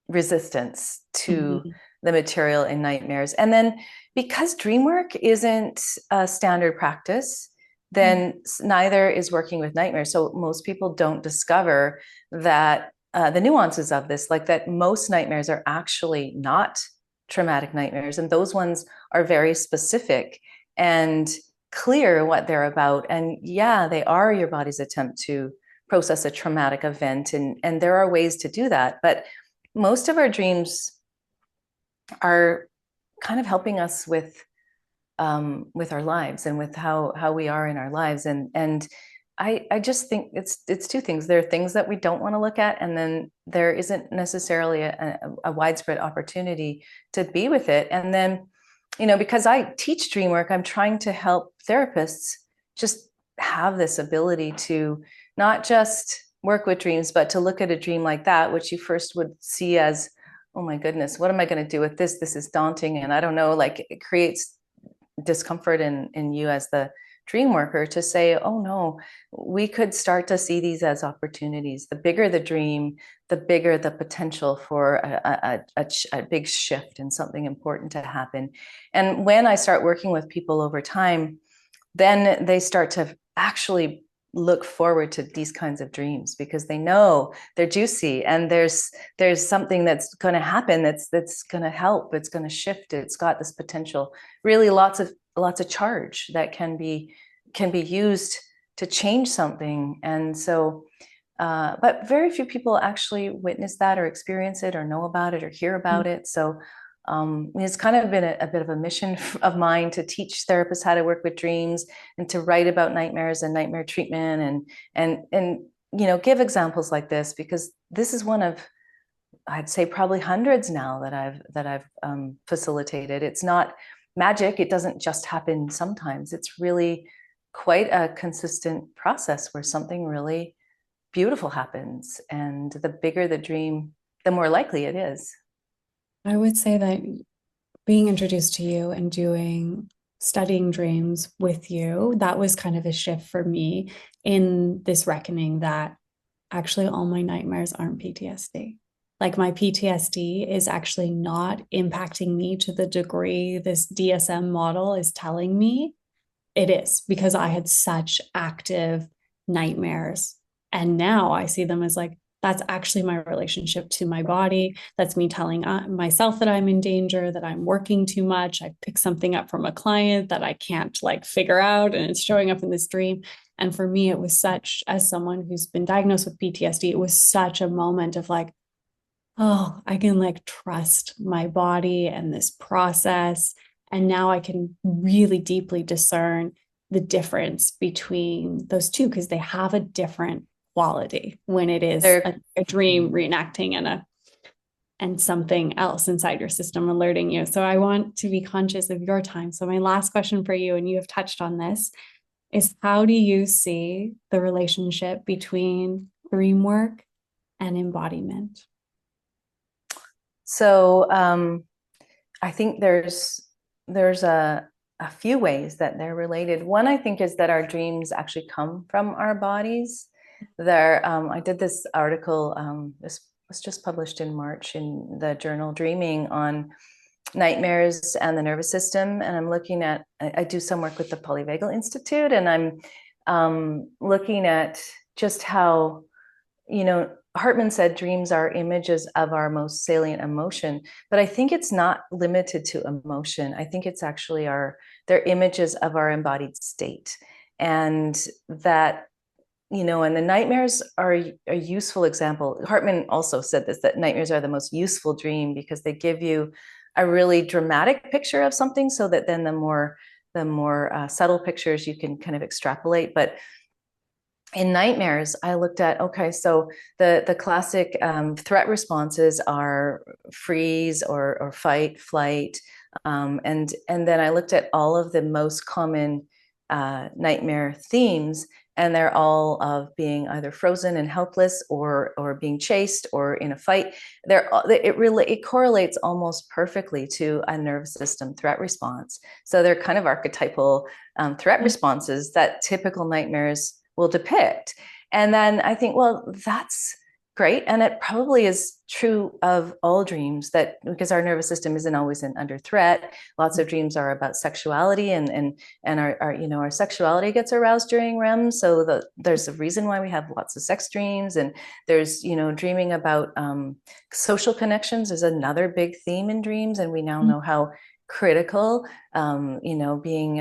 resistance to the material in nightmares. And then, because dream work isn't a standard practice, then neither is working with nightmares. So most people don't discover that the nuances of this, like that most nightmares are actually not traumatic nightmares, and those ones are very specific and clear what they're about. And yeah, they are your body's attempt to process a traumatic event, and there are ways to do that. But most of our dreams are kind of helping us with our lives, and with how we are in our lives. And I just think it's two things. There are things that we don't want to look at, and then there isn't necessarily a widespread opportunity to be with it. And then, because I teach dream work, I'm trying to help therapists just have this ability to not just work with dreams, but to look at a dream like that, which you first would see as, oh my goodness, what am I going to do with this? This is daunting, and I don't know, like, it creates discomfort in you as the dream worker to say, oh no, we could start to see these as opportunities. The bigger the dream, the bigger the potential for a big shift and something important to happen. And when I start working with people over time, then they start to actually look forward to these kinds of dreams because they know they're juicy and there's something that's going to happen that's going to help, it's going to shift, it's got this potential, really lots of charge that can be used to change something. And so but very few people actually witness that or experience it or know about it or hear about it. So it's kind of been a bit of a mission of mine to teach therapists how to work with dreams and to write about nightmares and nightmare treatment and give examples like this, because this is one of, I'd say, probably hundreds now that I've facilitated. It's not magic. It doesn't just happen sometimes. It's really quite a consistent process where something really beautiful happens. And the bigger the dream, the more likely it is. I would say that being introduced to you and studying dreams with you, that was kind of a shift for me in this reckoning that actually all my nightmares aren't PTSD. Like my PTSD is actually not impacting me to the degree this DSM model is telling me it is, because I had such active nightmares. And now I see them as like, that's actually my relationship to my body. That's me telling myself that I'm in danger, that I'm working too much. I pick something up from a client that I can't like figure out, and it's showing up in this dream. And for me, it was such, as someone who's been diagnosed with PTSD, it was such a moment of like, oh, I can like trust my body and this process. And now I can really deeply discern the difference between those two, because they have a different quality when it is a dream reenacting and something else inside your system alerting you. So I want to be conscious of your time. So my last question for you, and you have touched on this, is how do you see the relationship between dream work and embodiment? So I think there's a few ways that they're related. One, I think, is that our dreams actually come from our bodies. I did this article, this was just published in March in the journal Dreaming, on nightmares and the nervous system. And I'm looking at, I do some work with the Polyvagal Institute, and I'm looking at just how, Hartman said dreams are images of our most salient emotion, but I think it's not limited to emotion. I think it's actually they're images of our embodied state. And that, and the nightmares are a useful example. Hartman also said this, that nightmares are the most useful dream because they give you a really dramatic picture of something, so that then the more subtle pictures you can kind of extrapolate. But in nightmares, I looked at, okay, so the classic threat responses are freeze or fight, flight. And then I looked at all of the most common nightmare themes, and they're all of being either frozen and helpless or being chased or in a fight. It correlates almost perfectly to a nervous system threat response. So they're kind of archetypal threat responses that typical nightmares will depict. And then I think, well, that's great. And it probably is true of all dreams, that because our nervous system isn't always under threat. Lots of dreams are about sexuality, and our sexuality gets aroused during REM. So there's a reason why we have lots of sex dreams. And there's, dreaming about social connections is another big theme in dreams. And we now know how critical, being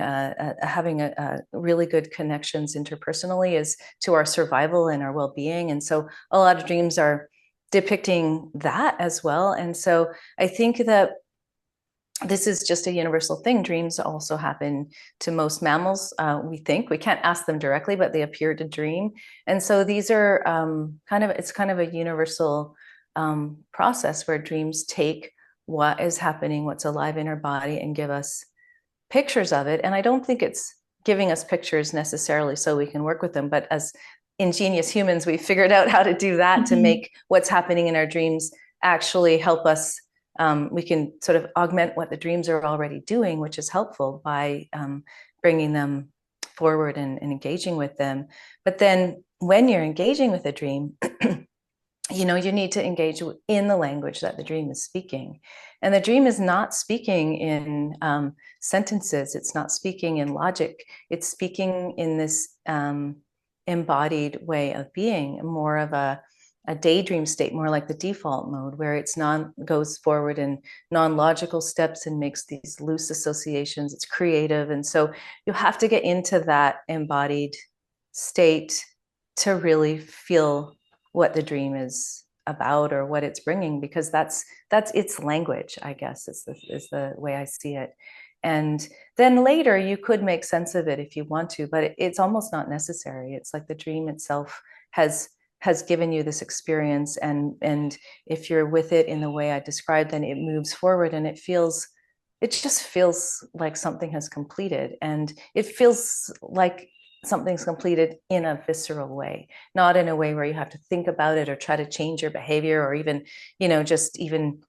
having a really good connections interpersonally is to our survival and our well-being. And so a lot of dreams are depicting that as well. And so I think that this is just a universal thing. Dreams also happen to most mammals. We can't ask them directly, but they appear to dream. And so these are it's kind of a universal process where dreams take what is happening, what's alive in our body, and give us pictures of it. And I don't think it's giving us pictures necessarily so we can work with them, but as ingenious humans, we figured out how to do that to make what's happening in our dreams actually help us. We can sort of augment what the dreams are already doing, which is helpful by bringing them forward and engaging with them. But then when you're engaging with a dream, you need to engage in the language that the dream is speaking. And the dream is not speaking in sentences. It's not speaking in logic. It's speaking in this embodied way of being, more of a daydream state, more like the default mode, where it's goes forward in non-logical steps and makes these loose associations. It's creative. And so you have to get into that embodied state to really feel what the dream is about or what it's bringing, because that's its language, I guess, is the way I see it. And then later you could make sense of it if you want to, but it's almost not necessary. It's like the dream itself has given you this experience, and if you're with it in the way I described, then it moves forward, and it just feels like something has completed, and it feels like something's completed in a visceral way, not in a way where you have to think about it or try to change your behavior, or even, just even,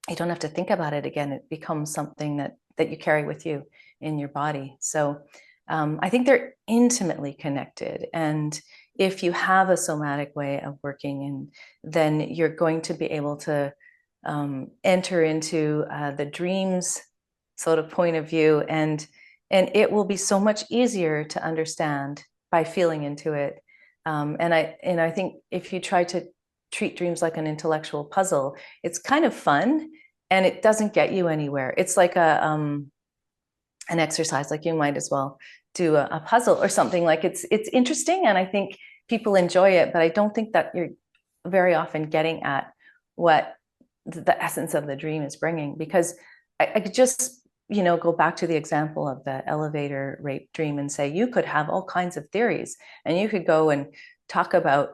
you don't have to think about it again. It becomes something that you carry with you in your body. So I think they're intimately connected. And if you have a somatic way of working, and then you're going to be able to enter into the dreams sort of point of view, and it will be so much easier to understand by feeling into it. And I think if you try to treat dreams like an intellectual puzzle, it's kind of fun, and it doesn't get you anywhere. It's like an exercise, like you might as well do a puzzle or something. Like it's interesting, and I think people enjoy it, but I don't think that you're very often getting at what the essence of the dream is bringing. Because I could just go back to the example of the elevator rape dream and say, you could have all kinds of theories, and you could go and talk about,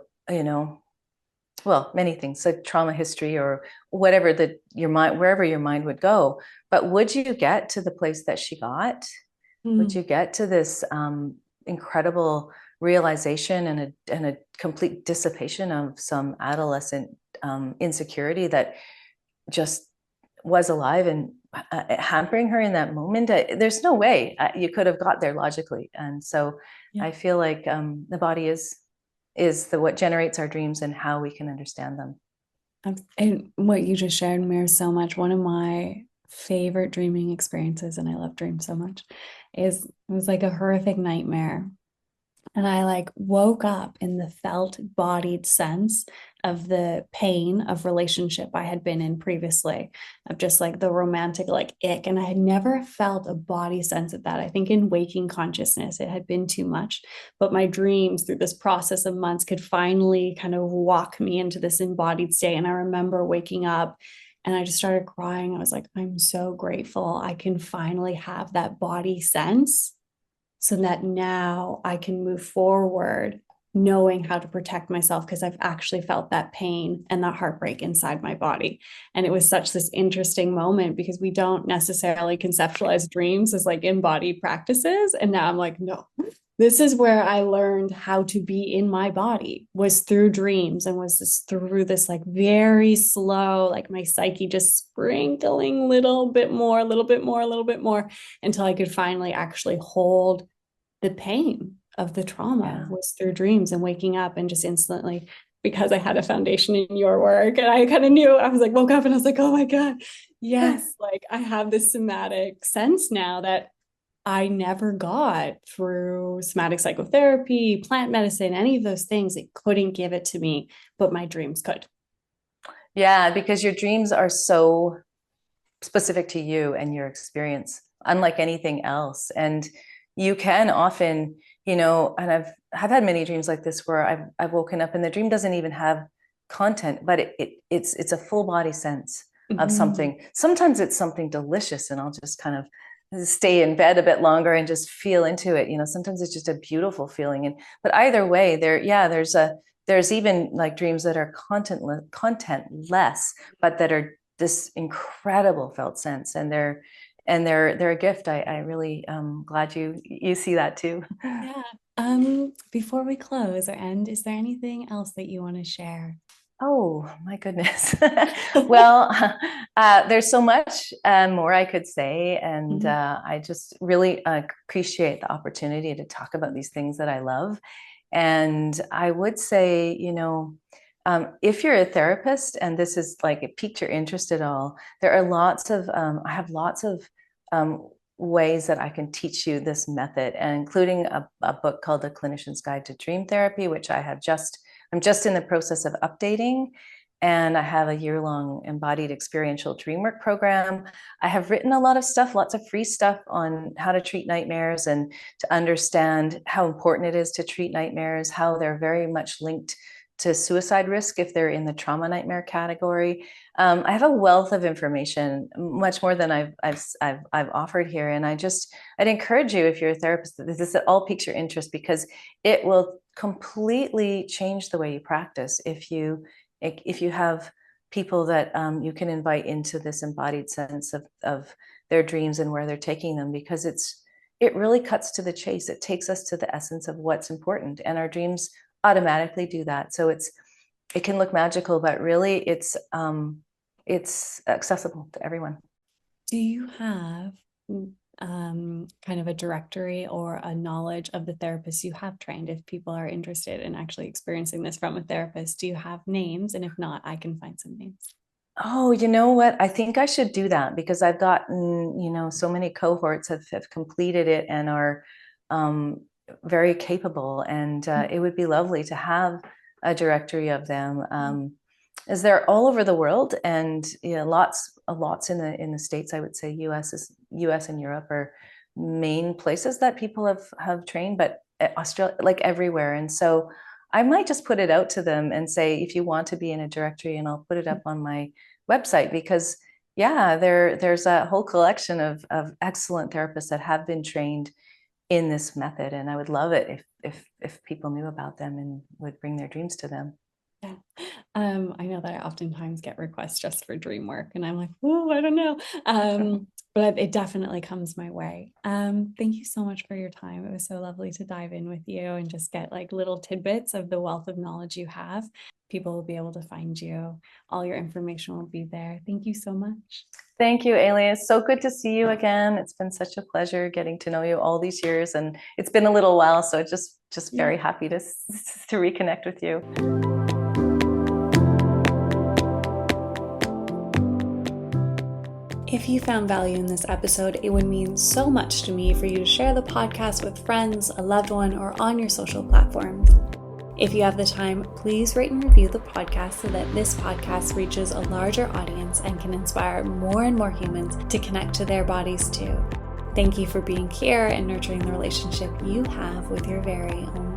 well, many things, like trauma history or whatever wherever your mind would go. But would you get to the place that she got? Would you get to this incredible realization and a complete dissipation of some adolescent insecurity that just was alive and hampering her in that moment? There's no way you could have got there logically. And so I feel like the body is what generates our dreams and how we can understand them. And what you just shared mirrors so much. One of my favorite dreaming experiences, and I love dreams so much, it was like a horrific nightmare. And I like woke up in the felt bodied sense of the pain of relationship I had been in previously, of just like the romantic like ick. And I had never felt a body sense of that. I think in waking consciousness, it had been too much. But my dreams through this process of months could finally kind of walk me into this embodied state. And I remember waking up and I just started crying. I was like, I'm so grateful I can finally have that body sense, so that now I can move forward knowing how to protect myself, because I've actually felt that pain and that heartbreak inside my body. And it was such this interesting moment, because we don't necessarily conceptualize dreams as like embodied practices. And now I'm like, no, this is where I learned how to be in my body, was through dreams, and was this through this like very slow, like my psyche just sprinkling little bit more, a little bit more, a little bit more, until I could finally actually hold the pain of the trauma. Was through dreams and waking up, and just instantly, because I had a foundation in your work, and I kind of knew, I was like, woke up and I was like, oh my God, yes, like I have this somatic sense now that I never got through somatic psychotherapy, plant medicine, any of those things. It couldn't give it to me, but my dreams could. Yeah, because your dreams are so specific to you and your experience, unlike anything else. And you can often, and I've had many dreams like this where I've woken up and the dream doesn't even have content, but it's a full body sense of something. Sometimes it's something delicious, and I'll just kind of stay in bed a bit longer and just feel into it. Sometimes it's just a beautiful feeling. But either way, there's even like dreams that are contentless, but that are this incredible felt sense, and they're a gift. I really glad you see that too. Yeah. Before we close or end, is there anything else that you want to share? Oh my goodness. Well, there's so much more I could say, and I just really appreciate the opportunity to talk about these things that I love. And I would say, if you're a therapist and this is like it piqued your interest at all, there are I have lots of ways that I can teach you this method, and including a book called The Clinician's Guide to Dream Therapy, which I'm just in the process of updating. And I have a year-long embodied experiential Dreamwork program. I have written a lot of stuff, lots of free stuff on how to treat nightmares and to understand how important it is to treat nightmares, how they're very much linked to suicide risk if they're in the trauma nightmare category. I have a wealth of information, much more than I've offered here. And I'd encourage you, if you're a therapist, that this all piques your interest, because it will completely change the way you practice if you have people that you can invite into this embodied sense of their dreams and where they're taking them, because it really cuts to the chase. It takes us to the essence of what's important, and our dreams automatically do that. So it can look magical, but really it's accessible to everyone. Do you have kind of a directory or a knowledge of the therapists you have trained? If people are interested in actually experiencing this from a therapist, do you have names? And if not, I can find some names. Oh, you know what? I think I should do that, because I've gotten, so many cohorts have completed it and are very capable. And it would be lovely to have a directory of them, as they're all over the world, and lots in the States. I would say US and Europe are main places that people have trained, but Australia, like everywhere. And so I might just put it out to them and say, if you want to be in a directory, and I'll put it up on my website, because there's a whole collection of excellent therapists that have been trained in this method. And I would love it if people knew about them and would bring their dreams to them. Yeah. I know that I oftentimes get requests just for Dreamwork, and I'm like, oh, I don't know. But it definitely comes my way. Thank you so much for your time. It was so lovely to dive in with you and just get like little tidbits of the wealth of knowledge you have. People will be able to find you. All your information will be there. Thank you so much. Thank you, Ailey. It's so good to see you again. It's been such a pleasure getting to know you all these years, and it's been a little while, so just very happy to reconnect with you. If you found value in this episode, it would mean so much to me for you to share the podcast with friends, a loved one, or on your social platforms. If you have the time, please rate and review the podcast so that this podcast reaches a larger audience and can inspire more and more humans to connect to their bodies too. Thank you for being here and nurturing the relationship you have with your very own